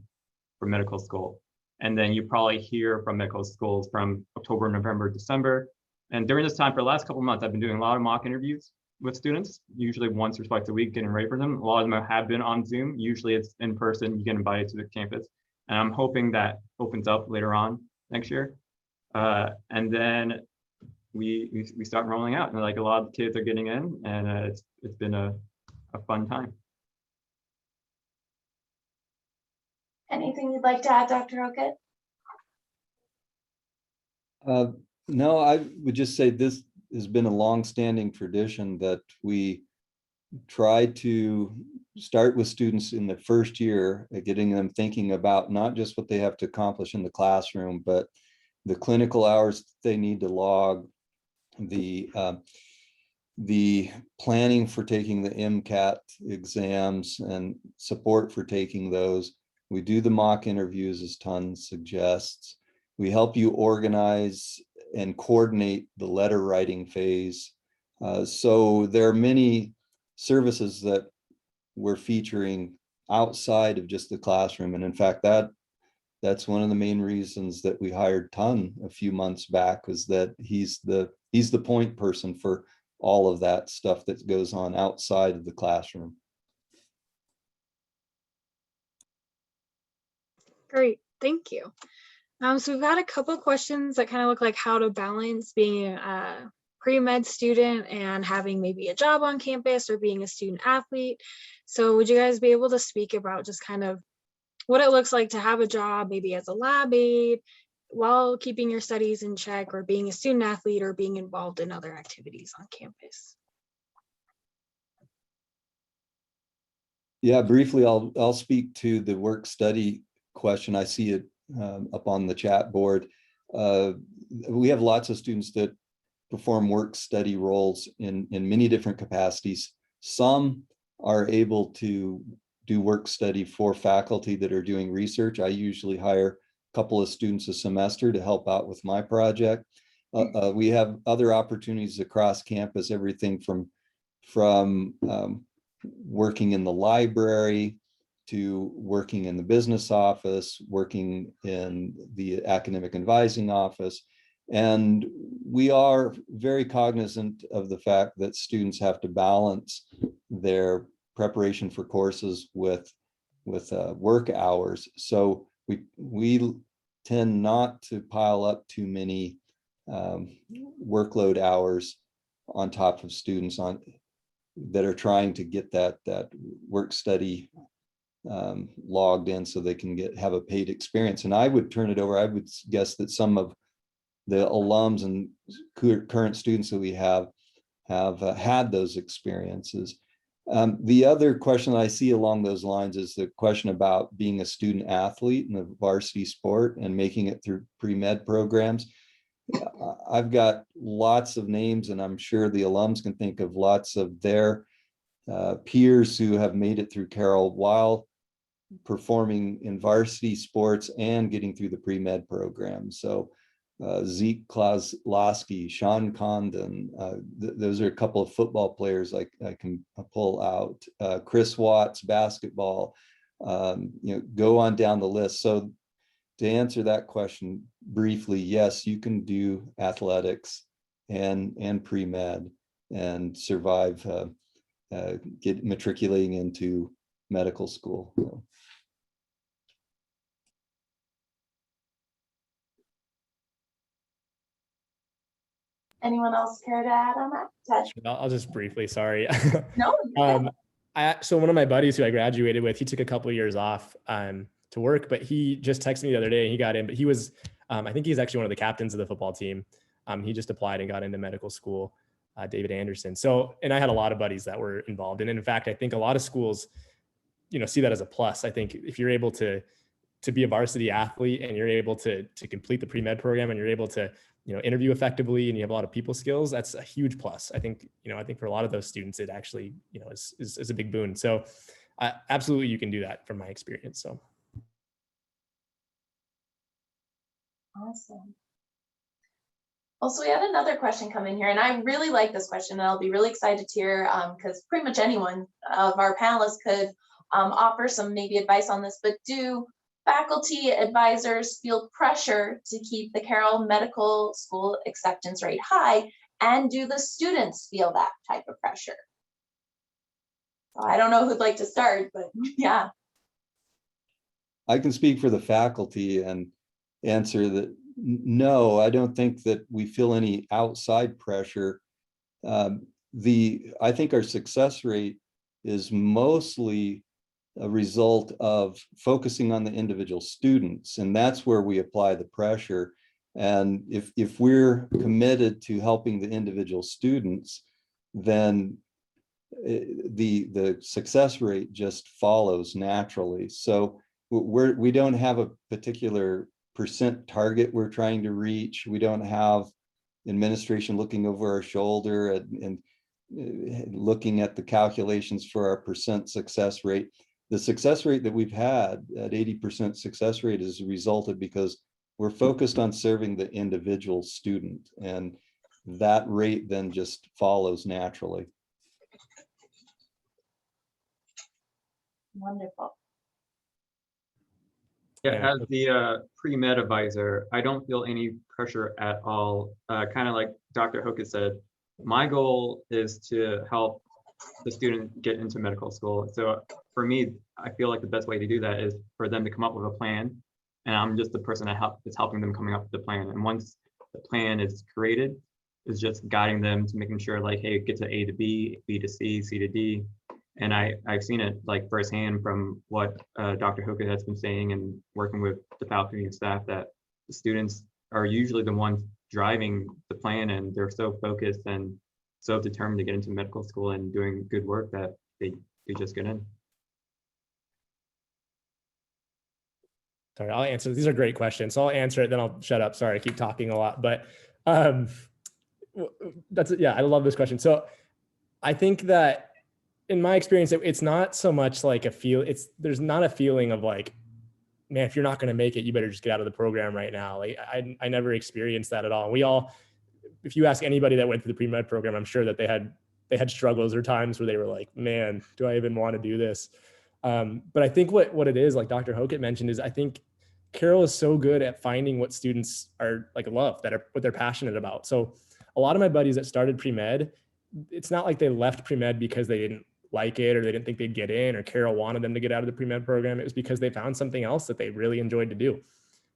for medical school. And then you probably hear from medical schools from October, November, December. And during this time, for the last couple of months, I've been doing a lot of mock interviews with students, usually once or twice a week, getting ready for them. A lot of them have been on Zoom. Usually it's in person, you get invited to the campus. And I'm hoping that opens up later on next year. And then we start rolling out, and like a lot of kids are getting in, and it's been a fun time. Anything you'd like to add, Dr. Hokit? No, I would just say this has been a long-standing tradition that we try to start with students in the first year, getting them thinking about not just what they have to accomplish in the classroom, but the clinical hours they need to log, the planning for taking the MCAT exams and support for taking those. We do the mock interviews, as Ton suggests. We help you organize and coordinate the letter writing phase. So there are many services that we're featuring outside of just the classroom. And in fact, that's one of the main reasons that we hired Ton a few months back, was that he's the point person for all of that stuff that goes on outside of the classroom. Great, thank you. So we've got a couple of questions that kind of look like how to balance being a pre-med student and having maybe a job on campus or being a student athlete. So would you guys be able to speak about just kind of what it looks like to have a job, maybe as a lab aide, while keeping your studies in check, or being a student athlete, or being involved in other activities on campus? Yeah, briefly, I'll speak to the work study question. I see it up on the chat board. We have lots of students that perform work study roles in many different capacities. Some are able to do work study for faculty that are doing research. I usually hire a couple of students a semester to help out with my project. We have other opportunities across campus, everything from working in the library to working in the business office, working in the academic advising office. And we are very cognizant of the fact that students have to balance their preparation for courses with work hours. So we tend not to pile up too many workload hours on top of students that are trying to get that work study logged in so they can have a paid experience. And I would turn it over. I would guess that some of the alums and current students that we have had those experiences. The other question that I see along those lines is the question about being a student athlete in a varsity sport and making it through pre-med programs. I've got lots of names, and I'm sure the alums can think of lots of their peers who have made it through Carroll while performing in varsity sports and getting through the pre-med program. So Zeke Kozlowski, Sean Condon, those are a couple of football players I can pull out. Chris Watts, basketball, go on down the list. So to answer that question briefly, yes, you can do athletics and pre-med and survive matriculating into medical school. Anyone else care to add on that? Ted? I'll just briefly, sorry. No. So one of my buddies who I graduated with, he took a couple of years off to work, but he just texted me the other day and he got in, but he was, I think he's actually one of the captains of the football team. He just applied and got into medical school, David Anderson. So, and I had a lot of buddies that were involved. And in fact, I think a lot of schools, see that as a plus. I think if you're able to be a varsity athlete and you're able to complete the pre-med program and you're able to, interview effectively and you have a lot of people skills, that's a huge plus. I think for a lot of those students, it actually, is a big boon. So absolutely, you can do that from my experience. So. Awesome. Also, we had another question come in here, and I really like this question, and I'll be really excited to hear, because pretty much anyone of our panelists could offer some maybe advice on this, but do faculty advisors feel pressure to keep the Carroll Medical School acceptance rate high, and do the students feel that type of pressure? So I don't know who'd like to start, but yeah. I can speak for the faculty and answer that no, I don't think that we feel any outside pressure. I think our success rate is mostly a result of focusing on the individual students, and that's where we apply the pressure. And if we're committed to helping the individual students, then the success rate just follows naturally. So we don't have a particular percent target we're trying to reach. We don't have administration looking over our shoulder and looking at the calculations for our percent success rate. The success rate that we've had at 80% success rate is resulted because we're focused on serving the individual student, and that rate then just follows naturally. Wonderful. Yeah, as the pre-med advisor, I don't feel any pressure at all. Kind of like Dr. Hokit said, my goal is to help the student get into medical school. So for me, I feel like the best way to do that is for them to come up with a plan, and I'm just the person that's helping them coming up with the plan. And once the plan is created, is just guiding them to making sure, like, hey, get to A to B, B to C, C to D. And I've seen it like firsthand from what Dr. Hokit has been saying and working with the faculty and staff, that the students are usually the ones driving the plan, and they're so focused and so determined to get into medical school and doing good work that they just get in. Sorry, I'll answer. These are great questions. So I'll answer it, then I'll shut up. Sorry, I keep talking a lot. But yeah, I love this question. So I think that in my experience, it's not so much like there's not a feeling of like, man, if you're not going to make it, you better just get out of the program right now. Like I never experienced that at all. We all, if you ask anybody that went through the pre-med program, I'm sure that they had struggles or times where they were like, man, do I even want to do this? But I think what it is, like Dr. Hokit mentioned, is I think Carroll is so good at finding what students are like love, what they're passionate about. So a lot of my buddies that started pre-med, it's not like they left pre-med because they didn't like it or they didn't think they'd get in or Carroll wanted them to get out of the pre-med program. It was because they found something else that they really enjoyed to do.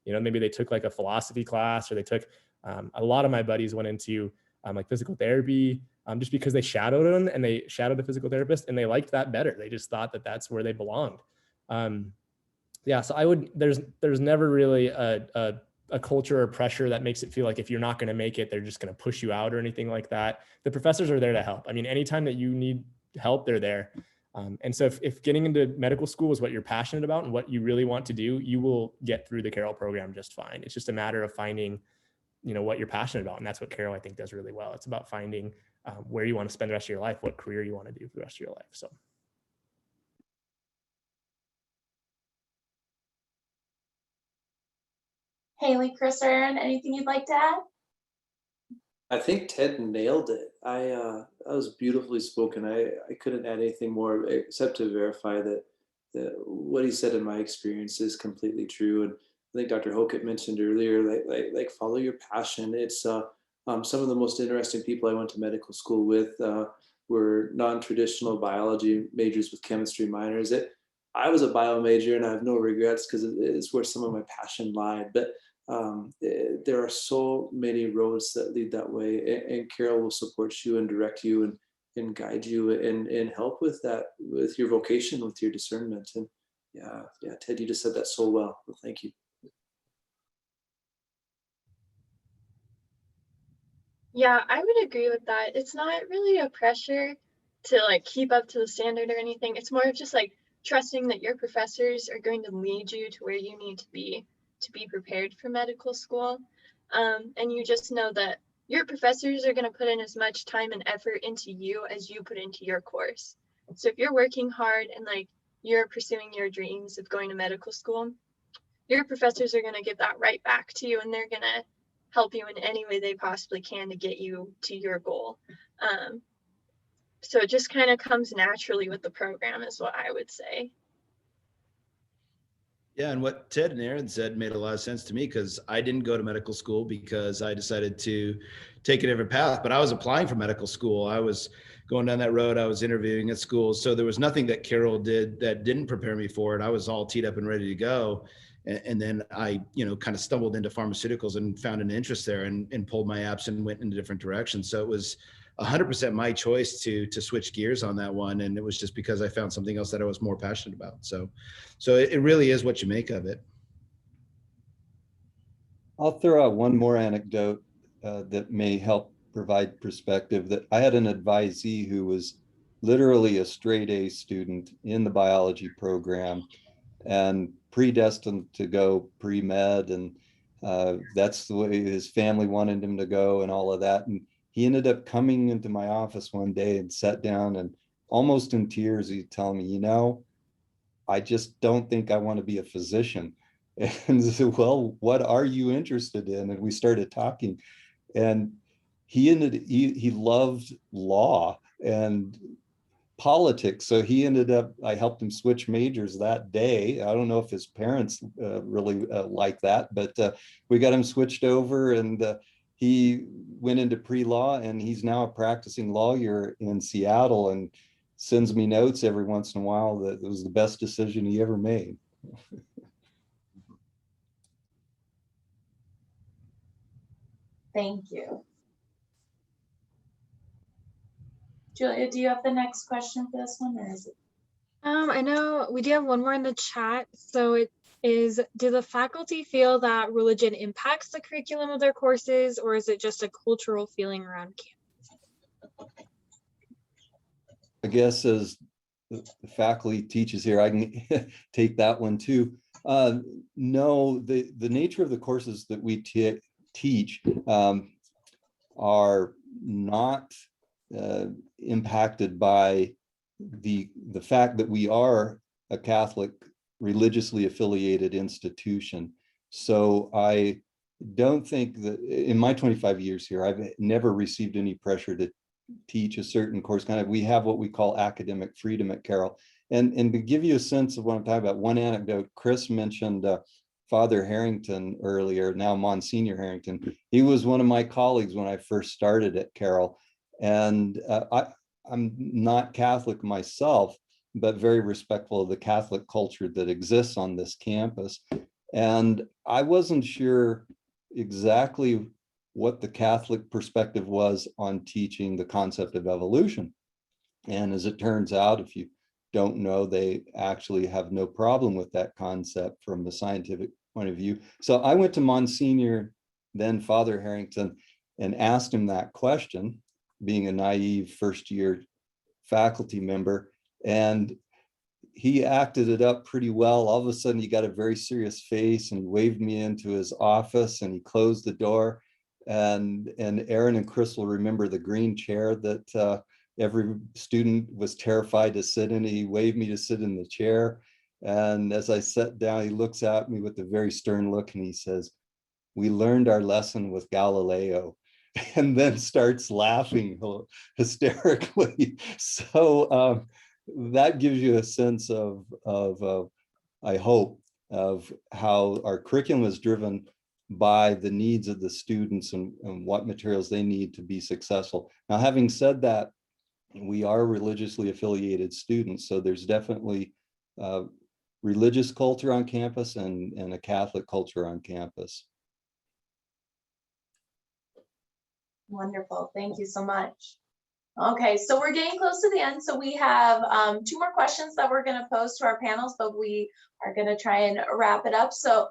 You know, maybe they took like a philosophy class, or they took, a lot of my buddies went into like physical therapy, just because they shadowed him and they shadowed a physical therapist and they liked that better. They just thought that that's where they belonged. Yeah, so there's never really a culture or pressure that makes it feel like if you're not going to make it, they're just going to push you out or anything like that. The professors are there to help. I mean, anytime that you need help, they're there. And so if getting into medical school is what you're passionate about and what you really want to do, you will get through the Carroll program just fine. It's just a matter of finding, what you're passionate about. And that's what Carroll, I think, does really well. It's about finding where you want to spend the rest of your life, what career you want to do for the rest of your life. So. Hailey, Chris, or Aaron, anything you'd like to add? I think Ted nailed it. That was beautifully spoken. I couldn't add anything more except to verify that what he said in my experience is completely true. And I think Dr. Hokit mentioned earlier, like follow your passion. It's some of the most interesting people I went to medical school with were non-traditional biology majors with chemistry minors. I was a bio major and I have no regrets because it's where some of my passion lied. But there are so many roads that lead that way, and Carroll will support you and direct you and guide you and help with that, with your vocation, with your discernment. And yeah, Ted, you just said that so well. Well, thank you. Yeah, I would agree with that. It's not really a pressure to like keep up to the standard or anything. It's more of just like trusting that your professors are going to lead you to where you need to be prepared for medical school. And you just know that your professors are going to put in as much time and effort into you as you put into your course. So if you're working hard and like you're pursuing your dreams of going to medical school, your professors are going to give that right back to you, and they're going to help you in any way they possibly can to get you to your goal. So it just kind of comes naturally with the program is what I would say. Yeah, and what Ted and Aaron said made a lot of sense to me, because I didn't go to medical school because I decided to take a different path, but I was applying for medical school. I was going down that road. I was interviewing at schools. So there was nothing that Carroll did that didn't prepare me for it. I was all teed up and ready to go. And then I, kind of stumbled into pharmaceuticals and found an interest there and pulled my apps and went in a different direction. So it was 100% my choice to switch gears on that one. And it was just because I found something else that I was more passionate about. So it really is what you make of it. I'll throw out one more anecdote that may help provide perspective. That I had an advisee who was literally a straight A student in the biology program and predestined to go pre-med, and that's the way his family wanted him to go and all of that. And he ended up coming into my office one day and sat down, and almost in tears, he'd tell me, I just don't think I want to be a physician. And I said, well, what are you interested in? And we started talking, and he loved law and politics. So I helped him switch majors that day. I don't know if his parents really like that, but we got him switched over, and he went into pre-law, and he's now a practicing lawyer in Seattle and sends me notes every once in a while that it was the best decision he ever made. Thank you. Julia, do you have the next question for this one, or is it? I know we do have one more in the chat. So it is, do the faculty feel that religion impacts the curriculum of their courses, or is it just a cultural feeling around campus? I guess as the faculty teaches here, I can take that one too. No, the nature of the courses that we teach, are not impacted by the fact that we are a Catholic religiously affiliated institution. So I don't think that in my 25 years here, I've never received any pressure to teach a certain course. We have what we call academic freedom at Carroll. And to give you a sense of what I'm talking about, one anecdote, Chris mentioned Father Harrington earlier, now Monsignor Harrington. He was one of my colleagues when I first started at Carroll. And I'm not Catholic myself, but very respectful of the Catholic culture that exists on this campus. And I wasn't sure exactly what the Catholic perspective was on teaching the concept of evolution. And as it turns out, if you don't know, they actually have no problem with that concept from a scientific point of view. So I went to Monsignor, then Father Harrington, and asked him that question, being a naive first year faculty member, and he acted it up pretty well. All of a sudden he got a very serious face and he waved me into his office and he closed the door. And Aaron and Chris will remember the green chair that every student was terrified to sit in. He waved me to sit in the chair. And as I sat down, he looks at me with a very stern look and he says, "We learned our lesson with Galileo," and then starts laughing hysterically. So that gives you a sense of I hope, of how our curriculum is driven by the needs of the students and what materials they need to be successful. Now, having said that, we are religiously affiliated students, so there's definitely religious culture on campus and a Catholic culture on campus. Wonderful. Thank you so much. Okay, so we're getting close to the end. So we have 2 more questions that we're going to pose to our panels, but we are going to try and wrap it up. So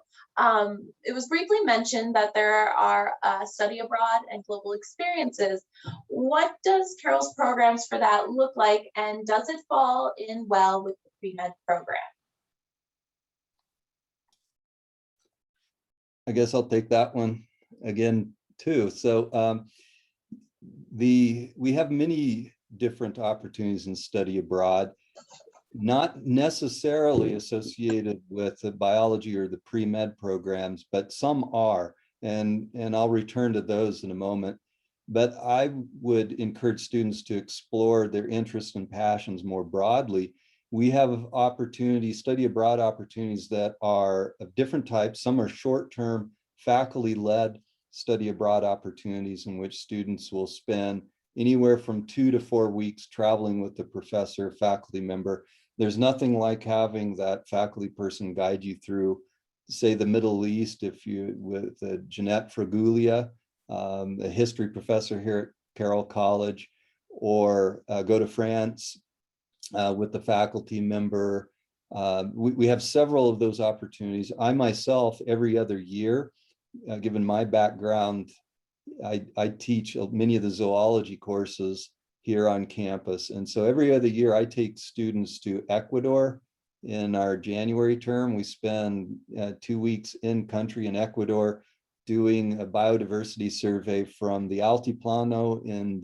it was briefly mentioned that there are study abroad and global experiences. What does Carroll's programs for that look like, and does it fall in well with the pre-med program? I guess I'll take that one again too. So we have many different opportunities in study abroad, not necessarily associated with the biology or the pre-med programs, but some are, and I'll return to those in a moment. But I would encourage students to explore their interests and passions more broadly. We have opportunities, study abroad opportunities that are of different types. Some are short-term faculty-led study abroad opportunities in which students will spend anywhere from 2 to 4 weeks traveling with the professor, faculty member. There's nothing like having that faculty person guide you through, say, the Middle East, if you with Jeanette Fraguglia, a history professor here at Carroll College, or go to France with the faculty member. We have several of those opportunities. I myself, every other year, given my background, I teach many of the zoology courses here on campus. And so every other year I take students to Ecuador. In our January term, we spend 2 weeks in country in Ecuador doing a biodiversity survey from the Altiplano in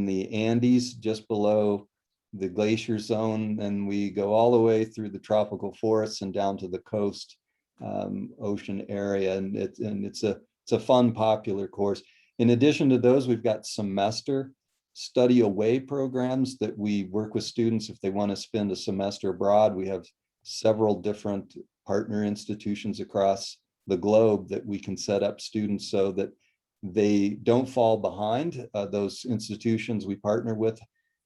the Andes, just below the glacier zone. And we go all the way through the tropical forests and down to the coast ocean area. And it's a fun, popular course. In addition to those, we've got semester study away programs that we work with students if they want to spend a semester abroad. We have several different partner institutions across the globe that we can set up students so that they don't fall behind. Those institutions we partner with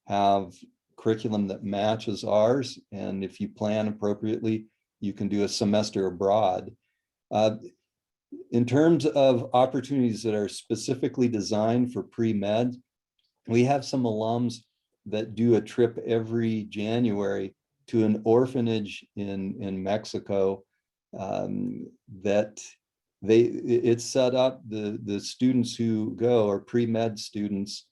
have curriculum that matches ours, and if you plan appropriately, you can do a semester abroad. In terms of opportunities that are specifically designed for pre-med, we have some alums that do a trip every January to an orphanage in Mexico that it's set up. The students who go are pre-med students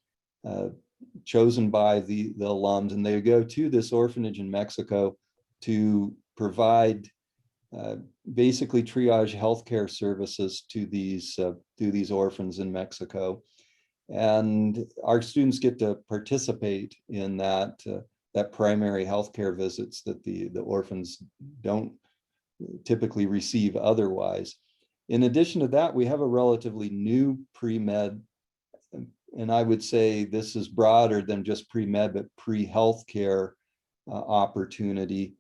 chosen by the alums, and they go to this orphanage in Mexico to provide basically triage healthcare services to these orphans in Mexico. And our students get to participate in that, that primary healthcare visits that the orphans don't typically receive otherwise. In addition to that, we have a relatively new pre-med, and I would say this is broader than just pre-med, but pre-healthcare opportunity.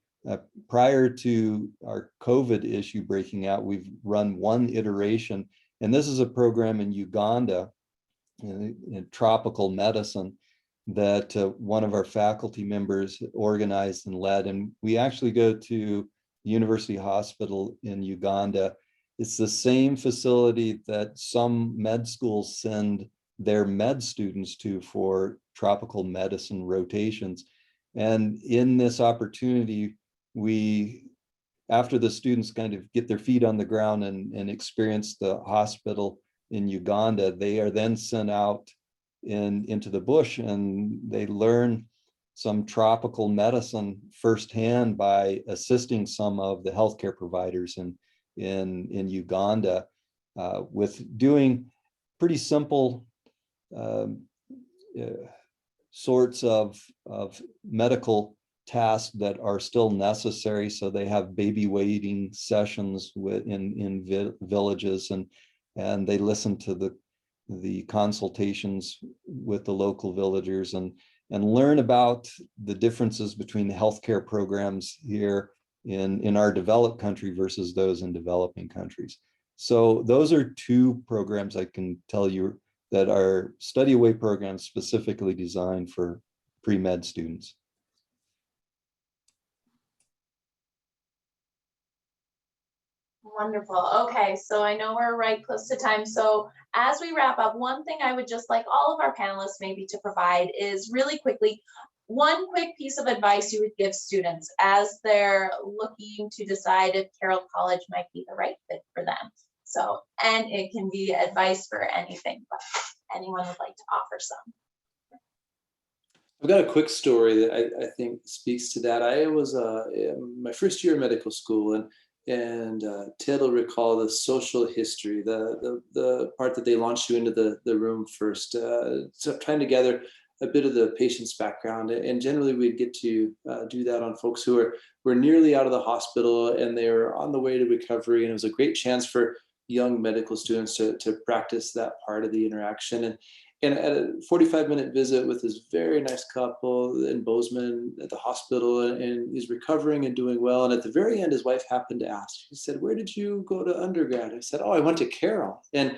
Prior to our COVID issue breaking out, we've run one iteration, and this is a program in Uganda in tropical medicine that one of our faculty members organized and led. And we actually go to University Hospital in Uganda. It's the same facility that some med schools send their med students to for tropical medicine rotations. And in this opportunity, we, after the students kind of get their feet on the ground and experience the hospital in Uganda, they are then sent out into the bush, and they learn some tropical medicine firsthand by assisting some of the healthcare providers in Uganda with doing pretty simple sorts of medical tasks that are still necessary. So they have baby waiting sessions in villages, and they listen to the consultations with the local villagers and learn about the differences between the healthcare programs here in our developed country versus those in developing countries. So those are two programs I can tell you that are study away programs specifically designed for pre-med students. Wonderful. Okay, so I know we're right close to time. So as we wrap up, one thing I would just like all of our panelists maybe to provide is really quickly, one quick piece of advice you would give students as they're looking to decide if Carroll College might be the right fit for them. So, and it can be advice for anything, but anyone would like to offer some. I've got a quick story that I think speaks to that. I was my first year of medical school, and Ted will recall the social history, the part that they launched you into the room first, so trying to gather a bit of the patient's background. And generally we'd get to do that on folks who were nearly out of the hospital and they were on the way to recovery. And it was a great chance for young medical students to practice that part of the interaction. And at a 45-minute visit with this very nice couple in Bozeman at the hospital, and he's recovering and doing well. And at the very end, his wife happened to ask, she said, "Where did you go to undergrad?" I said, "Oh, I went to Carroll." And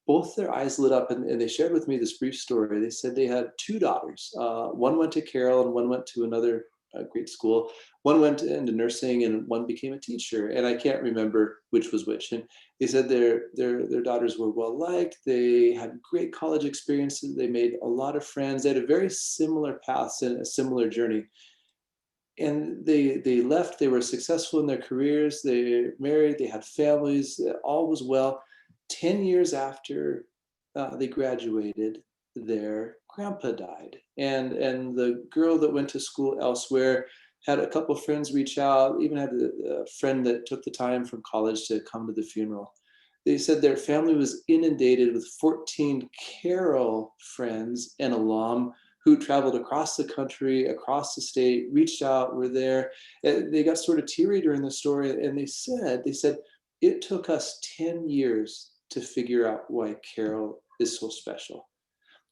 both their eyes lit up, and they shared with me this brief story. They said they had two daughters. One went to Carroll and one went to another great school. One went into nursing and one became a teacher. And I can't remember which was which. And they said their daughters were well liked. They had great college experiences. They made a lot of friends. They had a very similar paths and a similar journey. And they left. They were successful in their careers. They married. They had families. All was well. 10 years after they graduated, their grandpa died. And the girl that went to school elsewhere had a couple of friends reach out, even had a friend that took the time from college to come to the funeral. They said their family was inundated with 14 Carroll friends and alum who traveled across the country, across the state, reached out, were there. They got sort of teary during the story, and they said, it took us 10 years to figure out why Carroll is so special.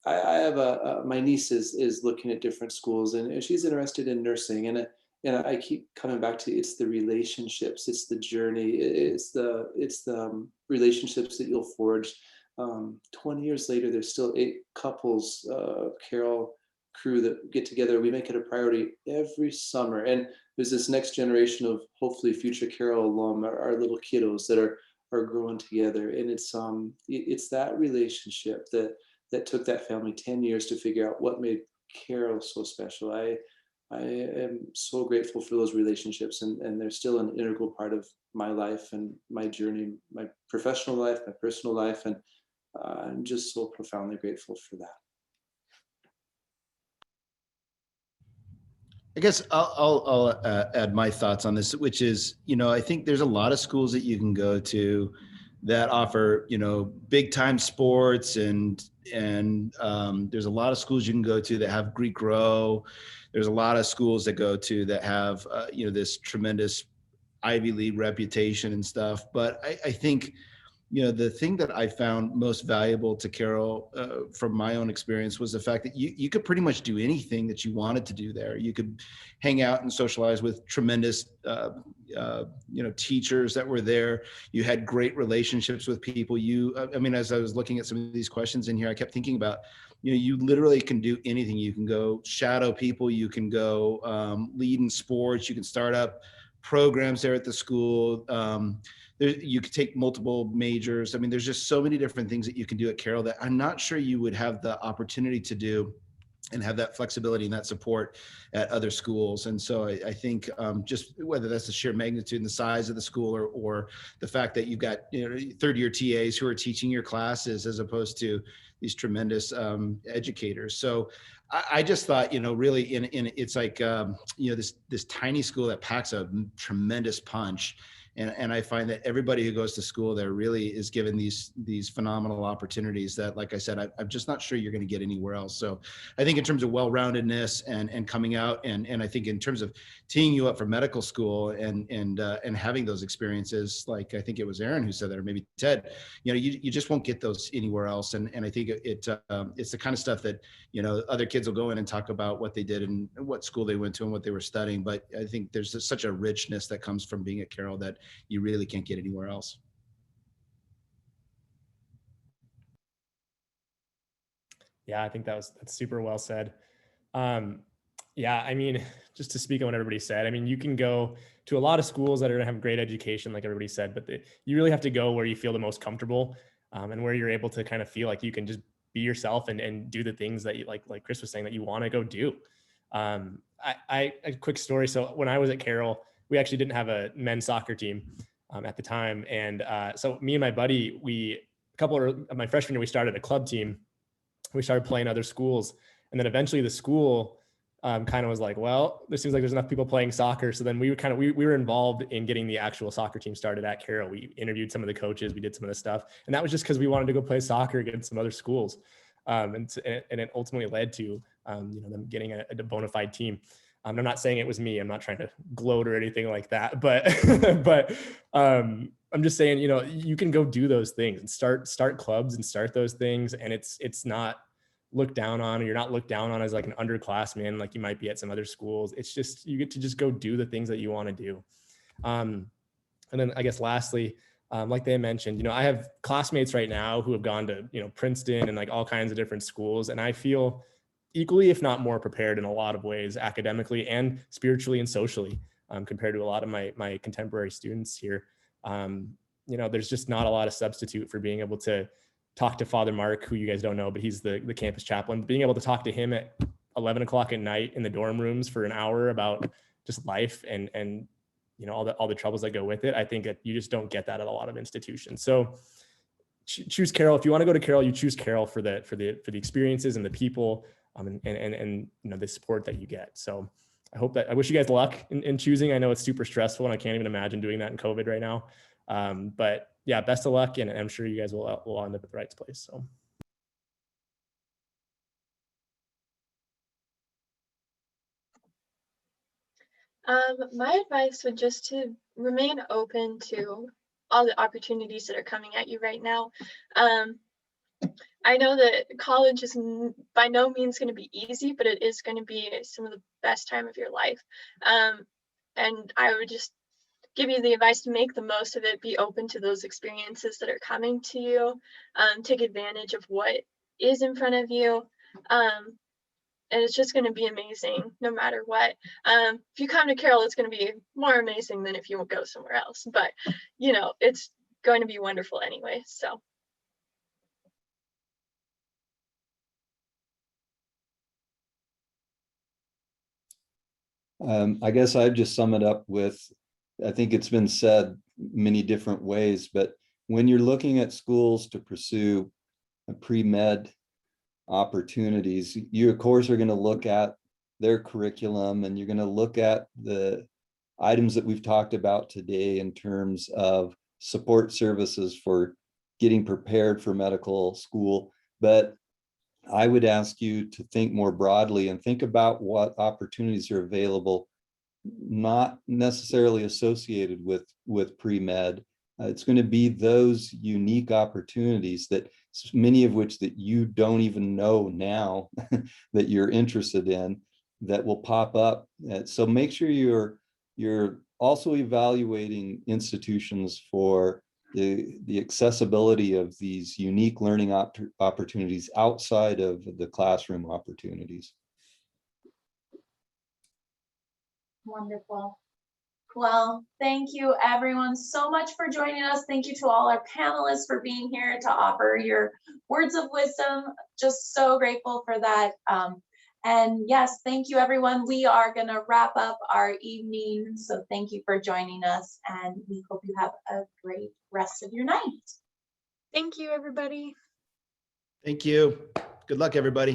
I have my niece is looking at different schools, and she's interested in nursing, and I keep coming back to it's the relationships, it's the journey, it's the relationships that you'll forge. 20 years later, there's still 8 couples, Carroll crew that get together. We make it a priority every summer, and there's this next generation of hopefully future Carroll alum, our little kiddos that are growing together, and it's that relationship that took that family 10 years to figure out what made Carroll so special. I am so grateful for those relationships, and they're still an integral part of my life and my journey, my professional life, my personal life, and I'm just so profoundly grateful for that. I guess I'll add my thoughts on this, which is, I think there's a lot of schools that you can go to that offer, big time sports, and there's a lot of schools you can go to that have Greek row. There's a lot of schools that go to that have, this tremendous Ivy League reputation and stuff. But I think, the thing that I found most valuable to Carroll from my own experience was the fact that you could pretty much do anything that you wanted to do there. You could hang out and socialize with tremendous, teachers that were there. You had great relationships with people. As I was looking at some of these questions in here, I kept thinking about, you literally can do anything. You can go shadow people. You can go lead in sports. You can start up programs there at the school. You could take multiple majors. There's just so many different things that you can do at Carroll that I'm not sure you would have the opportunity to do and have that flexibility and that support at other schools. And so I think just whether that's the sheer magnitude and the size of the school, or the fact that you've got third year TAs who are teaching your classes as opposed to these tremendous educators. So I just thought, really it's like, this tiny school that packs a tremendous punch. And I find that everybody who goes to school there really is given these phenomenal opportunities that, like I said, I'm just not sure you're going to get anywhere else. So I think in terms of well-roundedness and coming out, and I think in terms of teeing you up for medical school and having those experiences, like I think it was Aaron who said that, or maybe Ted, you just won't get those anywhere else. And I think it's the kind of stuff that, other kids will go in and talk about what they did and what school they went to and what they were studying. But I think there's such a richness that comes from being at Carroll that you really can't get anywhere else. Yeah, I think that's super well said. Just to speak on what everybody said, you can go to a lot of schools that are going to have great education, like everybody said, but you really have to go where you feel the most comfortable, and where you're able to kind of feel like you can just be yourself and do the things that you like Chris was saying, that you want to go do. A quick story. So when I was at Carroll, we actually didn't have a men's soccer team at the time. And so me and my buddy, my freshman year, we started a club team. We started playing other schools. And then eventually the school kind of was like, well, there seems like there's enough people playing soccer. So then we were involved in getting the actual soccer team started at Carroll. We interviewed some of the coaches, we did some of the stuff. And that was just because we wanted to go play soccer against some other schools. And it ultimately led to them getting a bona fide team. I'm not saying it was me. I'm not trying to gloat or anything like that, but I'm just saying, you can go do those things and start clubs and start those things. And it's not looked down on, or you're not looked down on as like an underclassman, like you might be at some other schools. It's just, you get to just go do the things that you want to do. And then I guess lastly, like they mentioned, I have classmates right now who have gone to, Princeton and like all kinds of different schools. And I feel equally, if not more prepared in a lot of ways, academically and spiritually and socially, compared to a lot of my contemporary students here. There's just not a lot of substitute for being able to talk to Father Mark, who you guys don't know, but he's the campus chaplain. Being able to talk to him at 11 o'clock at night in the dorm rooms for an hour about just life and all the troubles that go with it. I think that you just don't get that at a lot of institutions. So choose Carroll. If you want to go to Carroll, you choose Carroll for the experiences and the people, and the support that you get. So I wish you guys luck in choosing. I know it's super stressful and I can't even imagine doing that in COVID right now. But yeah, best of luck. And I'm sure you guys will end up at the right place. So. My advice would just to remain open to all the opportunities that are coming at you right now. I know that college is by no means going to be easy, but it is going to be some of the best time of your life. And I would just give you the advice to make the most of it, be open to those experiences that are coming to you, take advantage of what is in front of you. And it's just going to be amazing no matter what. If you come to Carroll, it's going to be more amazing than if you go somewhere else. But, it's going to be wonderful anyway. So. I guess I'd just sum it up with, I think it's been said many different ways, but when you're looking at schools to pursue a pre-med opportunities, you of course are going to look at their curriculum, and you're going to look at the items that we've talked about today in terms of support services for getting prepared for medical school. But I would ask you to think more broadly and think about what opportunities are available, not necessarily associated with pre-med. It's going to be those unique opportunities that many of which that you don't even know now that you're interested in, that will pop up. So make sure you're also evaluating institutions for the accessibility of these unique learning opportunities outside of the classroom opportunities. Wonderful. Well, thank you everyone so much for joining us. Thank you to all our panelists for being here to offer your words of wisdom. Just so grateful for that. And yes, thank you everyone. We are going to wrap up our evening. So thank you for joining us, and we hope you have a great rest of your night. Thank you, everybody. Thank you. Good luck, everybody.